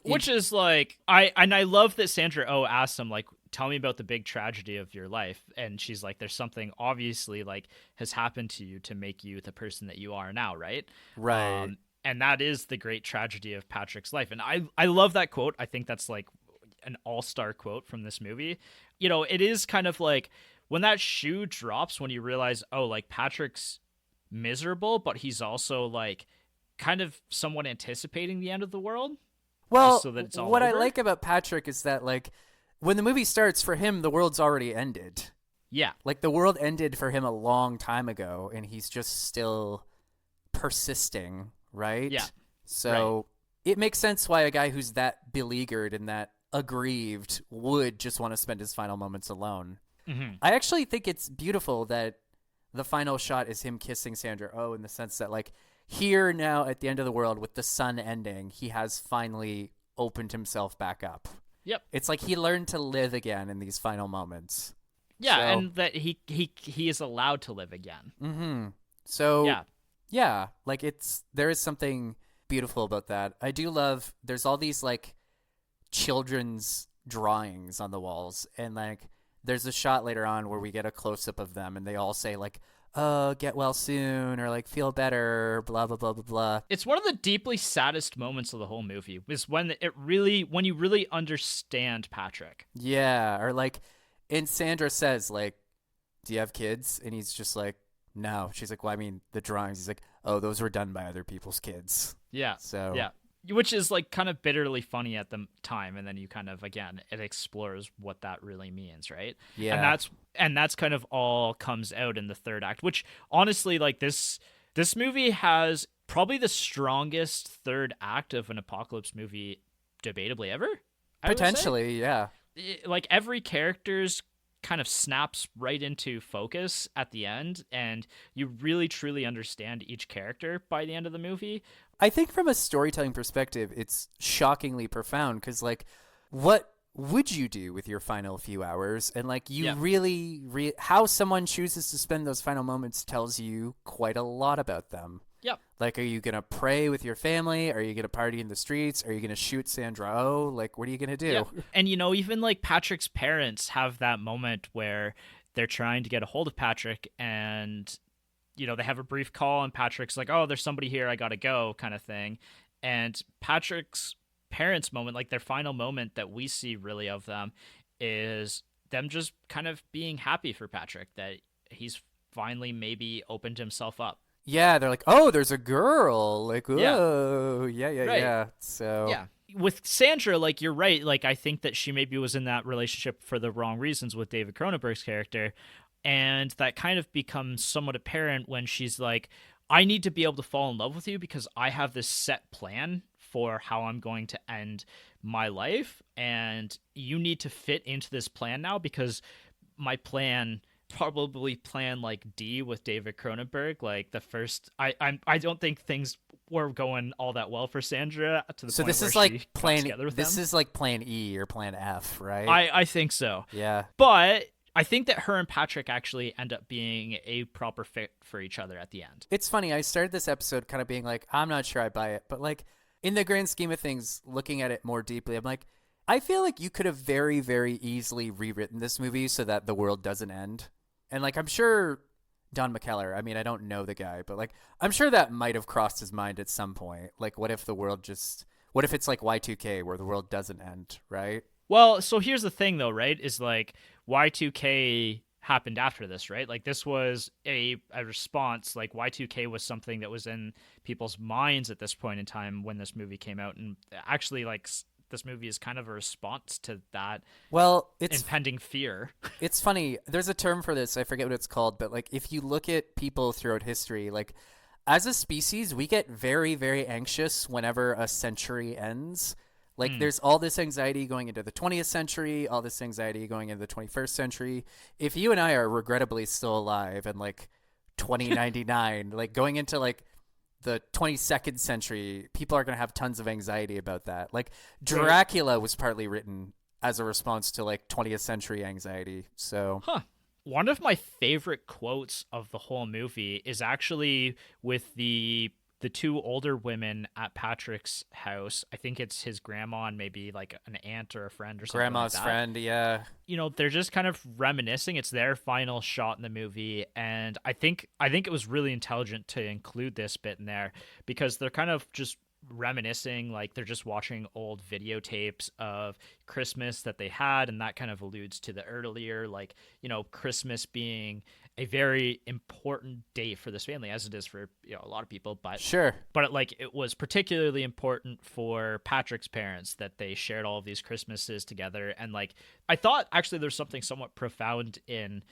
Which is like, I love that Sandra Oh asked him, like, tell me about the big tragedy of your life. And she's like, there's something obviously like has happened to you to make you the person that you are now. Right. Right. And that is the great tragedy of Patrick's life. And I love that quote. I think that's like an all-star quote from this movie. You know, it is kind of like when that shoe drops, when you realize, oh, like, Patrick's miserable, but he's also like kind of somewhat anticipating the end of the world. Well, so that it's all what over. I like about Patrick is that, like, when the movie starts, for him, the world's already ended. Yeah. Like, the world ended for him a long time ago, and he's just still persisting, right? Yeah. So it makes sense why a guy who's that beleaguered and that aggrieved would just want to spend his final moments alone. Mm-hmm. I actually think it's beautiful that the final shot is him kissing Sandra Oh, in the sense that, like, here now at the end of the world with the sun ending, he has finally opened himself back up. Yep. It's like he learned to live again in these final moments. Yeah, and that he is allowed to live again. Mm-hmm. So yeah. Yeah, like there is something beautiful about that. I do love there's all these like children's drawings on the walls, and like there's a shot later on where we get a close up of them and they all say like, "Oh, get well soon," or like "feel better," blah blah blah blah blah. It's one of the deeply saddest moments of the whole movie is when you really understand Patrick. Yeah, or like and Sandra says like, "Do you have kids?" And he's just like, "No." She's like, "Well, I mean, the drawings." He's like, "Oh, those were done by other people's kids." Yeah. So yeah, which is like kind of bitterly funny at the time, and then you kind of again it explores what that really means, right? Yeah, and that's kind of all comes out in the third act, which honestly, like this movie has probably the strongest third act of an apocalypse movie debatably ever. Potentially, yeah. Like every character's kind of snaps right into focus at the end, and you really truly understand each character by the end of the movie. I think from a storytelling perspective, it's shockingly profound because, like, what would you do with your final few hours? And, like, you really, how someone chooses to spend those final moments tells you quite a lot about them. Yep. Like, are you going to pray with your family? Are you going to party in the streets? Are you going to shoot Sandra Oh? Like, what are you going to do? Yep. And, you know, even, like, Patrick's parents have that moment where they're trying to get a hold of Patrick and, you know, they have a brief call and Patrick's like, "Oh, there's somebody here, I gotta go," kind of thing. And Patrick's parents' moment, like their final moment that we see really of them, is them just kind of being happy for Patrick that he's finally maybe opened himself up. Yeah, they're like, "Oh, there's a girl." Like, whoa. Yeah. So yeah. With Sandra, like, you're right. Like, I think that she maybe was in that relationship for the wrong reasons with David Cronenberg's character. And that kind of becomes somewhat apparent when she's like, "I need to be able to fall in love with you because I have this set plan for how I'm going to end my life. And you need to fit into this plan now because my plan, probably plan like D with David Cronenberg, like the first, I don't think things were going all that well for Sandra to the so point this where is like she got plan together with this them. is like plan E or plan F, right? I think so. Yeah. But I think that her and Patrick actually end up being a proper fit for each other at the end. It's funny. I started this episode kind of being like, I'm not sure I buy it. But like in the grand scheme of things, looking at it more deeply, I'm like, I feel like you could have very, very easily rewritten this movie so that the world doesn't end. And like, I'm sure Don McKellar, I mean, I don't know the guy, but like, I'm sure that might have crossed his mind at some point. Like, what if it's like Y2K where the world doesn't end, right? Well, so here's the thing, though, right? Is like Y2K happened after this, right? Like this was a response. Like Y2K was something that was in people's minds at this point in time when this movie came out, and actually, like this movie is kind of a response to that. Well, it's impending fear. It's funny. There's a term for this. I forget what it's called, but like if you look at people throughout history, like as a species, we get very, very anxious whenever a century ends. Like there's all this anxiety going into the 20th century, all this anxiety going into the 21st century. If you and I are regrettably still alive in like 2099, like going into like the 22nd century, people are going to have tons of anxiety about that. Like Dracula was partly written as a response to like 20th century anxiety. So one of my favorite quotes of the whole movie is actually with the two older women at Patrick's house. I think it's his grandma and maybe like an aunt or a friend or something. Grandma's like that. friend, yeah. You know, they're just kind of reminiscing. It's their final shot in the movie, and I think it was really intelligent to include this bit in there because they're kind of just reminiscing, like they're just watching old videotapes of Christmas that they had, and that kind of alludes to the earlier, like, you know, Christmas being a very important day for this family, as it is for, you know, a lot of people. But sure, but it was particularly important for Patrick's parents that they shared all of these Christmases together. And like, I thought actually there's something somewhat profound in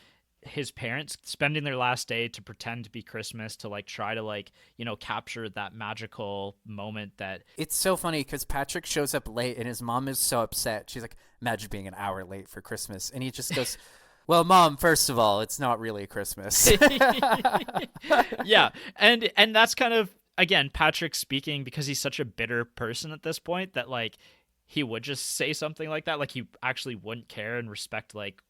his parents spending their last day to pretend to be Christmas, to like try to like, you know, capture that magical moment. That it's so funny because Patrick shows up late and his mom is so upset. She's like, "Imagine being an hour late for Christmas," and he just goes, "Well, Mom, first of all, it's not really Christmas." Yeah, and that's kind of, again, Patrick speaking because he's such a bitter person at this point that like he would just say something like that. Like he actually wouldn't care and respect like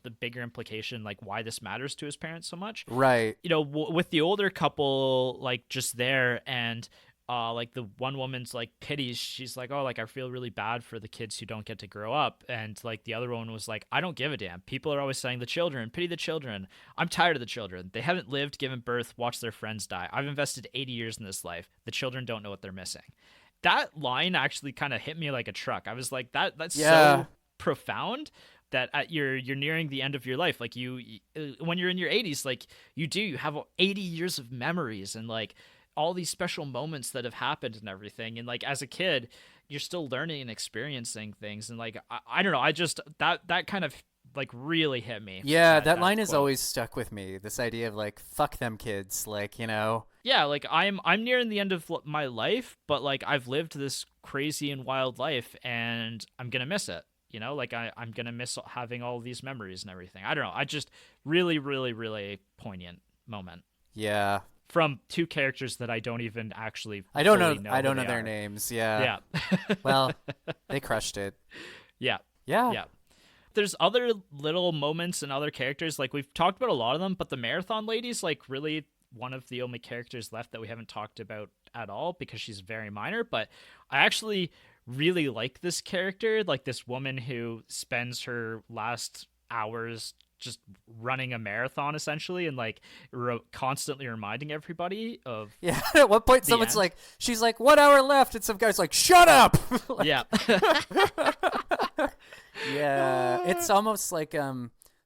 the bigger implication, like why this matters to his parents so much. Right. With the older couple, like just there, and like the one woman's like pities, she's like, oh, like I feel really bad for the kids who don't get to grow up, and like the other one was like, I don't give a damn, people are always saying the children, pity the children, I'm tired of the children, they haven't lived, given birth, watched their friends die, I've invested 80 years in this life, the children don't know what they're missing. That line actually kind of hit me like a truck. I was like, that's so profound, that you're nearing the end of your life, like you when you're in your 80s, like you have 80 years of memories and like all these special moments that have happened and everything, and like as a kid you're still learning and experiencing things, and like I don't know, I just that kind of like really hit me. That line has always stuck with me, this idea of like, fuck them kids, like, yeah, like I'm nearing the end of my life, but like I've lived this crazy and wild life and I'm gonna miss it, like I'm gonna miss having all these memories and everything. I don't know, I just really, really, really poignant moment. Yeah, from two characters that I don't even actually I don't know their names. Yeah. Well, they crushed it. Yeah. Yeah. There's other little moments and other characters, like we've talked about a lot of them, but the marathon lady's like really one of the only characters left that we haven't talked about at all because she's very minor. But I actually really like this character, like this woman who spends her last hours just running a marathon essentially, and like constantly reminding everybody of at one point someone's end. Like, she's like, 1 hour left, and some guy's like, shut up. Like, yeah. Yeah, it's almost like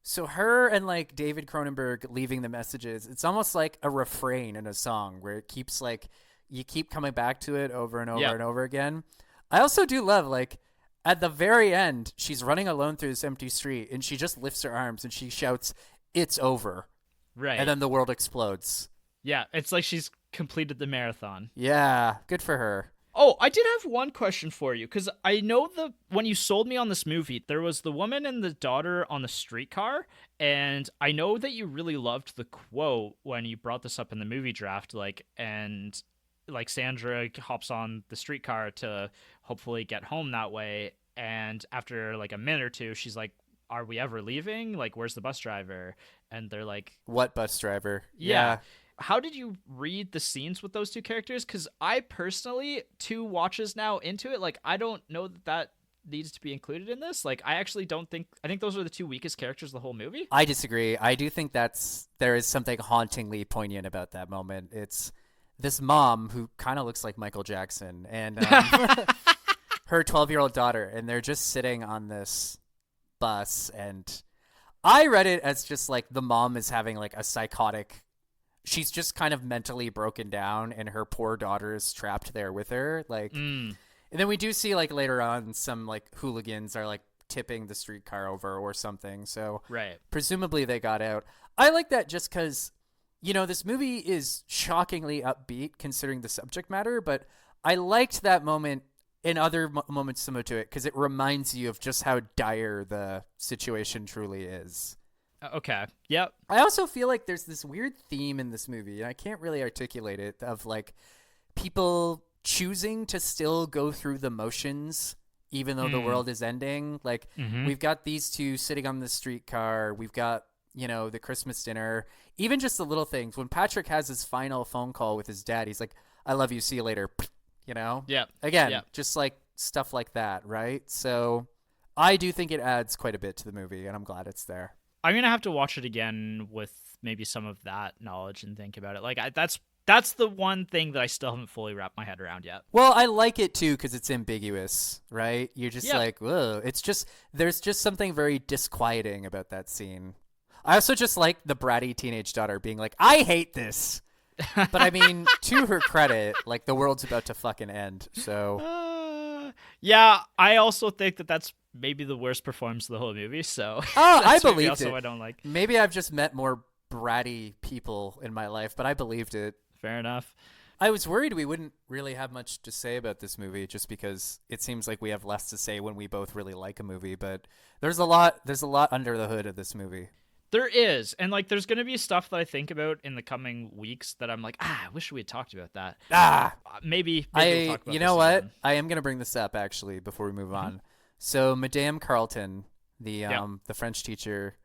so her and like David Cronenberg leaving the messages, it's almost like a refrain in a song where it keeps like, you keep coming back to it over and over and over again. I also do love, like, at the very end, she's running alone through this empty street, and she just lifts her arms and she shouts, "It's over." Right. And then the world explodes. Yeah, it's like she's completed the marathon. Yeah, good for her. Oh, I did have one question for you, because I know when you sold me on this movie, there was the woman and the daughter on the streetcar, and I know that you really loved the quote when you brought this up in the movie draft, like, and like Sandra hops on the streetcar to hopefully get home that way, and after like a minute or two she's like, are we ever leaving, like where's the bus driver? And they're like, what bus driver? Yeah. How did you read the scenes with those two characters? Because I personally, 2 watches now into it, like I don't know that needs to be included in this. Like I actually don't think, I think those are the 2 weakest characters of the whole movie. I disagree. I do think there is something hauntingly poignant about that moment. It's this mom who kind of looks like Michael Jackson, and her 12-year-old daughter, and they're just sitting on this bus, and I read it as just like the mom is having like a psychotic, she's just kind of mentally broken down, and her poor daughter is trapped there with her, like and then we do see like later on some like hooligans are like tipping the streetcar over or something, so right, presumably they got out. I like that just because, this movie is shockingly upbeat considering the subject matter, but I liked that moment in other moments similar to it because it reminds you of just how dire the situation truly is. Okay. Yep. I also feel like there's this weird theme in this movie, and I can't really articulate it, of like people choosing to still go through the motions even though the world is ending. Like we've got these 2 sitting on the streetcar. We've got, the Christmas dinner, even just the little things. When Patrick has his final phone call with his dad, he's like, I love you, see you later. Yeah. Again, just like stuff like that, right? So I do think it adds quite a bit to the movie, and I'm glad it's there. I'm going to have to watch it again with maybe some of that knowledge and think about it. Like that's the one thing that I still haven't fully wrapped my head around yet. Well, I like it too because it's ambiguous, right? You're just like, whoa. It's just, there's just something very disquieting about that scene. I also just like the bratty teenage daughter being like, I hate this. But I mean, to her credit, like the world's about to fucking end. So yeah, I also think that that's maybe the worst performance of the whole movie. So I believed also it. I don't like. Maybe I've just met more bratty people in my life, but I believed it. Fair enough. I was worried we wouldn't really have much to say about this movie just because it seems like we have less to say when we both really like a movie, but there's a lot under the hood of this movie. There is, and like there's going to be stuff that I think about in the coming weeks that I'm like, I wish we had talked about that. Maybe we'll talk about you know what? Again. I am going to bring this up actually before we move on. So Madame Carlton, the French teacher.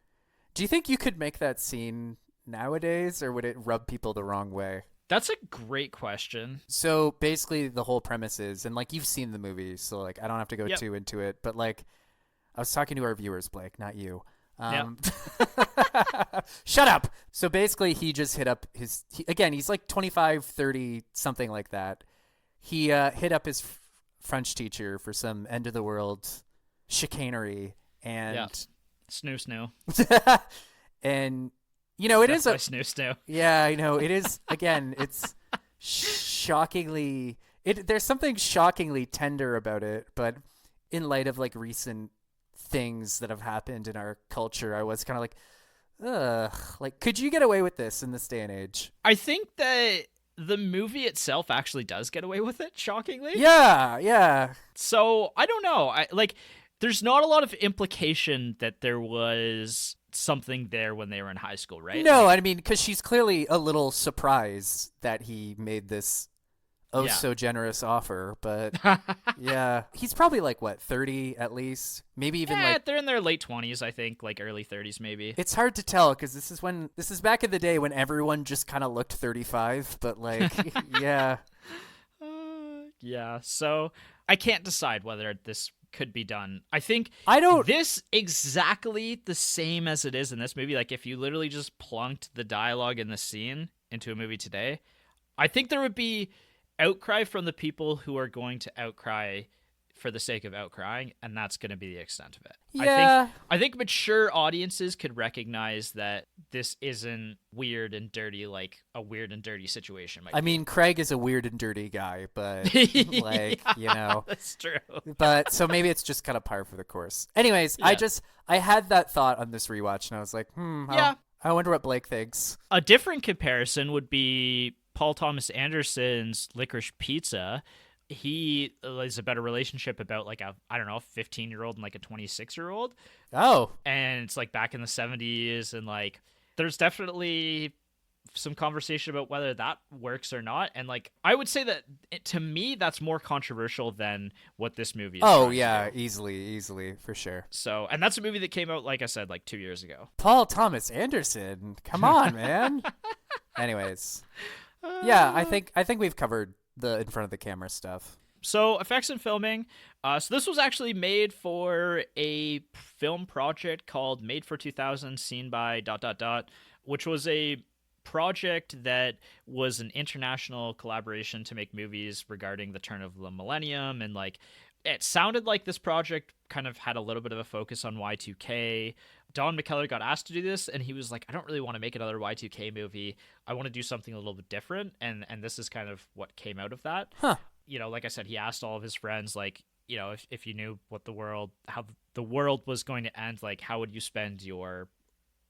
Do you think you could make that scene nowadays, or would it rub people the wrong way? That's a great question. So basically the whole premise is, and like you've seen the movie, so like I don't have to go too into it, but like I was talking to our viewers, Blake, not you. Shut up. So basically he just hit up again, he's like 25, 30, something like that. He hit up his French teacher for some end of the world chicanery and snoo. And it is a snoo. Yeah, I know. It is, again, it's shockingly there's something shockingly tender about it, but in light of like recent things that have happened in our culture, I was kind of like, ugh, like, could you get away with this in this day and age? I think that the movie itself actually does get away with it, shockingly. Yeah. So I don't know. There's not a lot of implication that there was something there when they were in high school, right? No, I mean, because she's clearly a little surprised that he made this so generous offer, but yeah, he's probably like what, 30 at least, maybe even like they're in their late 20s, I think, like early 30s maybe. It's hard to tell because this is back in the day when everyone just kind of looked 35, but like yeah. So I can't decide whether this could be done. This exactly the same as it is in this movie. Like if you literally just plunked the dialogue in the scene into a movie today, I think there would be outcry from the people who are going to outcry for the sake of outcrying, and that's going to be the extent of it. Yeah. I think mature audiences could recognize that this isn't weird and dirty like a weird and dirty situation. I mean, Craig is a weird and dirty guy, but like, that's true. But so maybe it's just kind of par for the course. Anyways, I had that thought on this rewatch, and I was like, I wonder what Blake thinks. A different comparison would be Paul Thomas Anderson's Licorice Pizza. He is about a relationship about like a 15-year-old and like a 26-year-old. Oh. And it's like back in the 70s, and like there's definitely some conversation about whether that works or not. And like I would say that to me that's more controversial than what this movie is. Oh yeah, easily for sure. So, and that's a movie that came out, like I said, like 2 years ago. Paul Thomas Anderson, come on, man. Anyways. Yeah, I think we've covered the in front of the camera stuff. So effects and filming. So this was actually made for a film project called Made for 2000, seen by ... which was a project that was an international collaboration to make movies regarding the turn of the millennium. And like it sounded like this project kind of had a little bit of a focus on Y2K. Don McKellar got asked to do this, and he was like, I don't really want to make another Y2K movie. I want to do something a little bit different, and this is kind of what came out of that. Huh. Like I said, he asked all of his friends, like, if you knew how the world was going to end, like, how would you spend your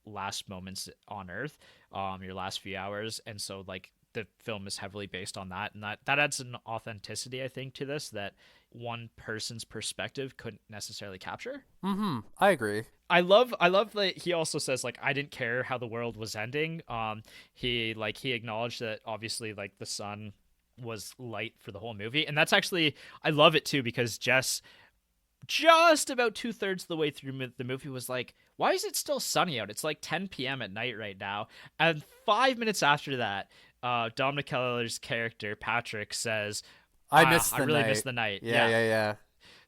last moments on Earth, your last few hours? And so, like, the film is heavily based on that, and that adds an authenticity, I think, to this that one person's perspective couldn't necessarily capture. Mm-hmm. I agree. I love that he also says, like, I didn't care how the world was ending. He acknowledged that obviously, like, the sun was light for the whole movie, and that's actually, I love it too, because Jess, just about 2/3 of the way through the movie, was like, why is it still sunny out? It's like 10 p.m. at night right now. And 5 minutes after that, Don McKellar's character Patrick says, I really miss the night. Yeah.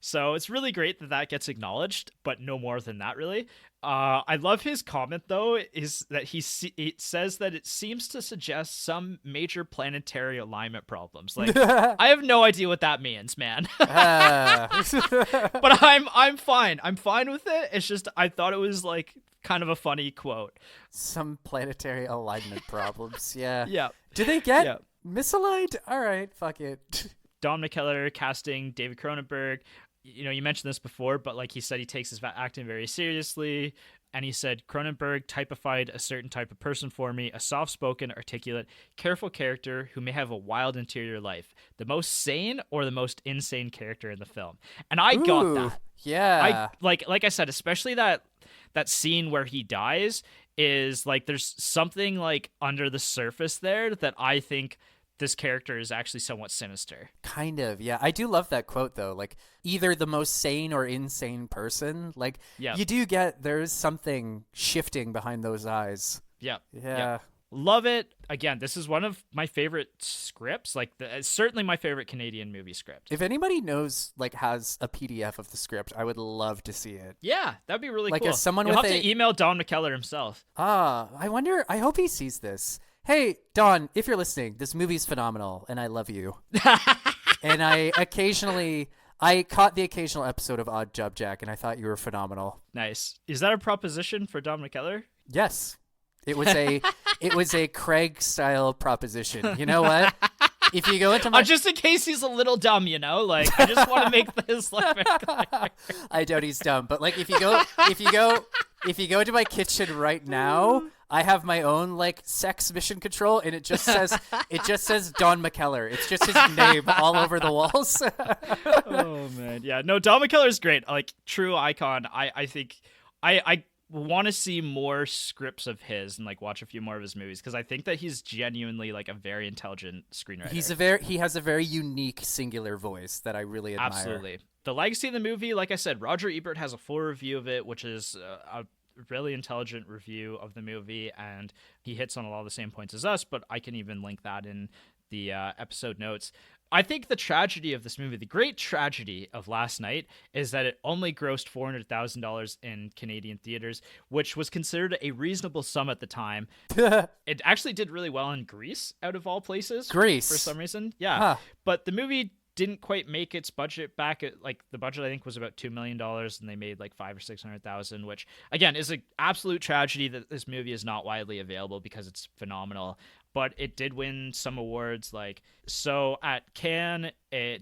So it's really great that gets acknowledged, but no more than that, really. I love his comment, though, is that it says that it seems to suggest some major planetary alignment problems. Like, I have no idea what that means, man. But I'm fine. I'm fine with it. It's just I thought it was like kind of a funny quote. Some planetary alignment problems. Yeah. Yeah. Do they get misaligned? All right, fuck it. Don McKellar casting David Cronenberg. You mentioned this before, but like he said, he takes his acting very seriously. And he said, Cronenberg typified a certain type of person for me, a soft-spoken, articulate, careful character who may have a wild interior life. The most sane or the most insane character in the film. And I got that. Yeah. Like I said, especially that scene where he dies is like there's something like under the surface there that I think this character is actually somewhat sinister. Kind of, yeah. I do love that quote, though. Like, either the most sane or insane person. Like, you do get there's something shifting behind those eyes. Yeah. Yeah. Love it. Again, this is one of my favorite scripts. Like, certainly my favorite Canadian movie script. If anybody knows, like, has a PDF of the script, I would love to see it. Yeah, that'd be really cool. Like, as someone You'll have to email Don McKellar himself. I wonder. I hope he sees this. Hey, Don, if you're listening, this movie's phenomenal, and I love you. And I caught the occasional episode of Odd Job Jack, and I thought you were phenomenal. Nice. Is that a proposition for Don McKellar? Yes. It was a Craig style proposition. You know what? If you go into my just in case he's a little dumb, like I just want to make this like very clear. I doubt he's dumb, but like if you go into my kitchen right now, I have my own like sex mission control, and it just says Don McKellar. It's just his name all over the walls. Oh man, yeah, no, Don McKellar's great. Like true icon. I think I want to see more scripts of his and like watch a few more of his movies because I think that he's genuinely like a very intelligent screenwriter. He has a very unique singular voice that I really admire. Absolutely. The legacy of the movie, like I said, Roger Ebert has a full review of it, which is a really intelligent review of the movie, and he hits on a lot of the same points as us, but I can even link that in the episode notes. I think the tragedy of this movie, the great tragedy of last night, is that it only grossed $400,000 in Canadian theaters, which was considered a reasonable sum at the time. It actually did really well in Greece, out of all places. Greece. For some reason. Yeah. But the movie didn't quite make its budget back. Like the budget, I think, was about $2 million, and they made like $500,000 or $600,000, which, again, is an absolute tragedy that this movie is not widely available because it's phenomenal. But it did win some awards. So at Cannes,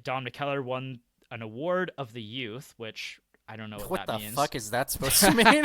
Don McKellar won an award of the youth, which I don't know what that means. What the fuck is that supposed to mean?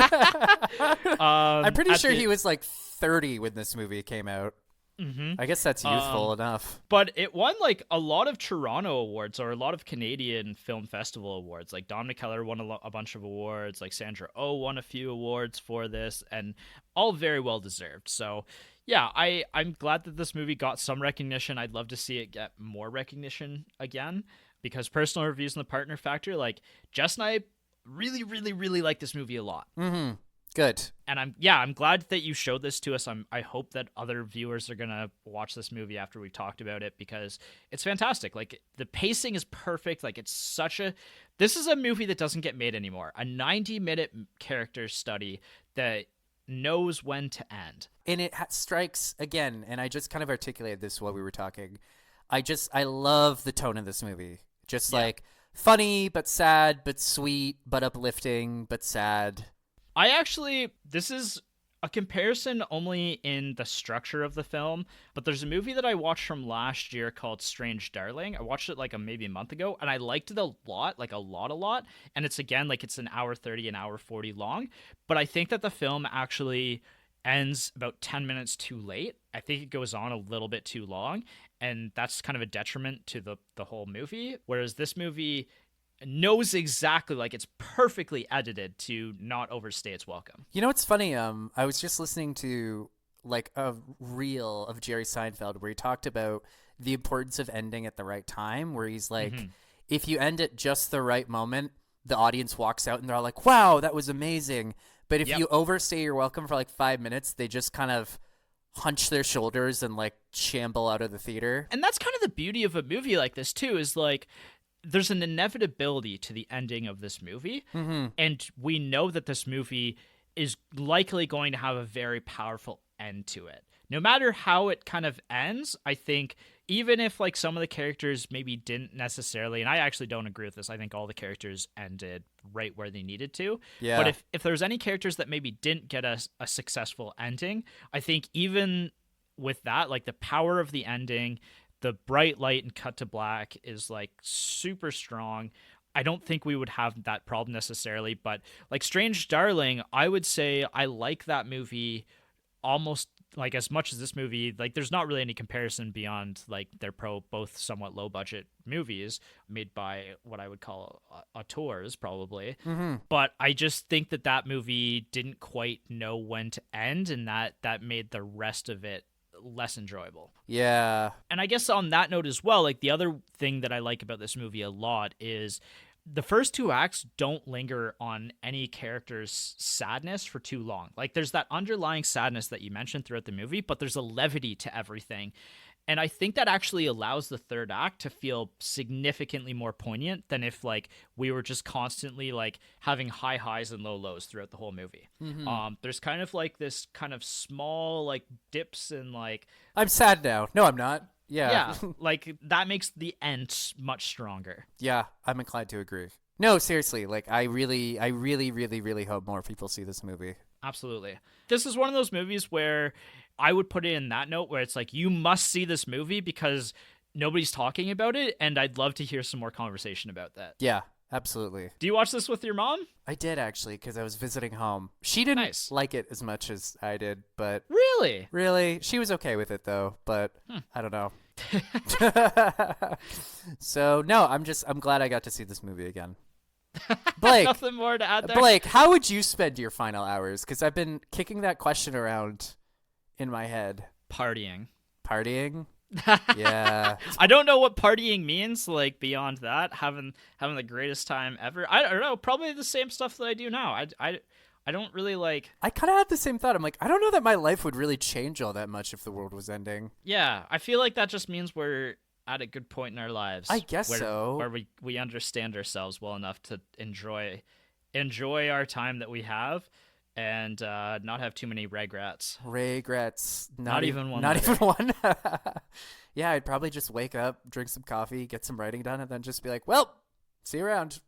I'm pretty sure he was like 30 when this movie came out. Mm-hmm. I guess that's youthful enough. But it won like a lot of Toronto awards or a lot of Canadian Film Festival awards. Like Don McKellar won a bunch of awards. Like Sandra Oh won a few awards for this, and all very well deserved. So yeah, I'm glad that this movie got some recognition. I'd love to see it get more recognition again, because personal reviews and the partner factor, like Jess and I really, really, really like this movie a lot. Mm-hmm. Good. And I'm glad that you showed this to us. I hope that other viewers are going to watch this movie after we've talked about it, because it's fantastic. Like the pacing is perfect. Like this is a movie that doesn't get made anymore. A 90-minute character study that knows when to end. And it strikes again, and I just kind of articulated this while we were talking. I love the tone of this movie. Just like funny, but sad, but sweet, but uplifting, but sad. This is a comparison only in the structure of the film, but there's a movie that I watched from last year called Strange Darling. I watched it like maybe a month ago, and I liked it a lot. And it's it's an hour 30, an hour 40 long, but I think that the film actually ends about 10 minutes too late. I think it goes on a little bit too long, and that's kind of a detriment to the whole movie, whereas this movie knows exactly, like it's perfectly edited to not overstay its welcome. You know what's funny? I was just listening to like a reel of Jerry Seinfeld where he talked about the importance of ending at the right time, where he's like, if you end at just the right moment, the audience walks out and they're all like, wow, that was amazing. But if you overstay your welcome for like 5 minutes, they just kind of hunch their shoulders and like shamble out of the theater. And that's kind of the beauty of a movie like this too, is like there's an inevitability to the ending of this movie. And we know that this movie is likely going to have a very powerful end to it. No matter how it kind of ends, I think even if like some of the characters maybe didn't necessarily, and I actually don't agree with this, I think all the characters ended right where they needed to. Yeah. But if there's any characters that maybe didn't get a successful ending, I think even with that, like the power of the ending, the bright light and cut to black is like super strong. I don't think we would have that problem necessarily, but like Strange Darling, I would say I like that movie almost like as much as this movie. Like there's not really any comparison beyond like they're both somewhat low budget movies made by what I would call auteurs probably. But I just think that movie didn't quite know when to end, and that made the rest of it less enjoyable. Yeah. And I guess on that note as well, like the other thing that I like about this movie a lot is the first 2 acts don't linger on any character's sadness for too long. Like there's that underlying sadness that you mentioned throughout the movie, but there's a levity to everything. And I think that actually allows the third act to feel significantly more poignant than if like we were just constantly like having high highs and low lows throughout the whole movie. Mm-hmm. There's kind of like this kind of small like dips and like I'm sad now. No, I'm not. Yeah. Like that makes the end much stronger. Yeah, I'm inclined to agree. No, seriously, like I really hope more people see this movie. Absolutely. This is one of those movies where I would put it in that note where it's like, you must see this movie because nobody's talking about it, and I'd love to hear some more conversation about that. Yeah, absolutely. Do you watch this with your mom? I did, actually, because I was visiting home. She didn't like it as much as I did, but... Really? Really? She was okay with it, though, but I don't know. So, no, I'm glad I got to see this movie again. Blake, nothing more to add there. Blake, how would you spend your final hours? Because I've been kicking that question around in my head. Partying. Yeah. I don't know what partying means, like beyond that, having the greatest time ever. I don't know, probably the same stuff that I do now. I don't really like... I kind of had the same thought. I'm like, I don't know that my life would really change all that much if the world was ending. Yeah, I feel like that just means we're at a good point in our lives. I guess so. Where we understand ourselves well enough to enjoy our time that we have and not have too many regrets. Not even one. Yeah, I'd probably just wake up, drink some coffee, get some writing done, and then just be like, well, see you around.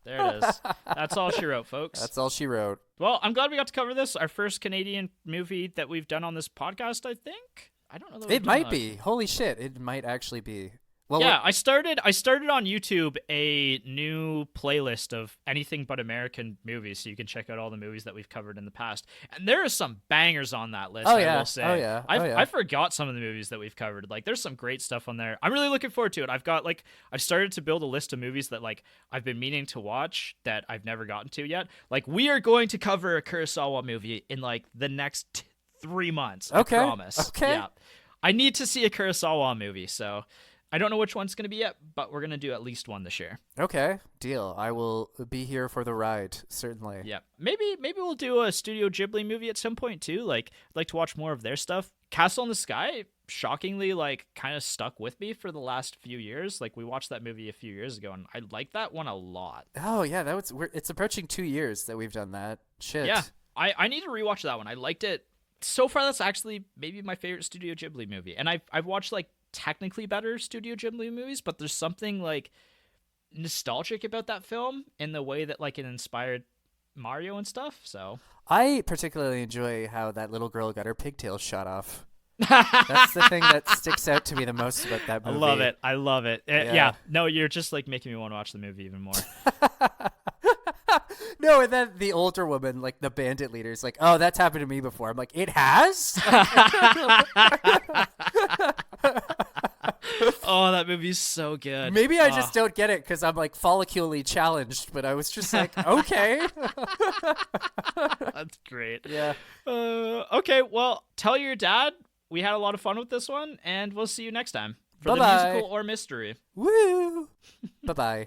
There it is. That's all she wrote, folks. That's all she wrote. Well, I'm glad we got to cover this. Our first Canadian movie that we've done on this podcast, I think. I don't know. It might be. Holy shit. It might actually be. Well, yeah, I started on YouTube a new playlist of anything but American movies, so you can check out all the movies that we've covered in the past. And there are some bangers on that list, I will say. I forgot some of the movies that we've covered. Like, there's some great stuff on there. I'm really looking forward to it. I've started to build a list of movies that like I've been meaning to watch that I've never gotten to yet. Like, we are going to cover a Kurosawa movie in like the next 3 months. I promise. Okay. Yeah. I need to see a Kurosawa movie, so I don't know which one's going to be yet, but we're going to do at least one this year. Okay, deal. I will be here for the ride, certainly. Yeah. Maybe we'll do a Studio Ghibli movie at some point too. Like, I'd like to watch more of their stuff. Castle in the Sky, shockingly, like, kind of stuck with me for the last few years. Like, we watched that movie a few years ago, and I liked that one a lot. Oh, yeah, it's approaching 2 years that we've done that. Shit. Yeah, I need to rewatch that one. I liked it. So far, that's actually maybe my favorite Studio Ghibli movie. And I've watched, like, technically better Studio Ghibli movies, but there's something, like, nostalgic about that film in the way that, like, it inspired Mario and stuff, so... I particularly enjoy how that little girl got her pigtails shot off. That's the thing that sticks out to me the most about that movie. I love it. Yeah. No, you're just, like, making me want to watch the movie even more. No, and then the older woman, like the bandit leader, is like, oh, that's happened to me before. I'm like, it has? Oh, that movie's so good. Maybe I just don't get it because I'm like follicularly challenged, but I was just like, okay. That's great. Yeah. Okay, well, tell your dad we had a lot of fun with this one, and we'll see you next time for Bye-bye. the musical or mystery. Woo! Bye-bye.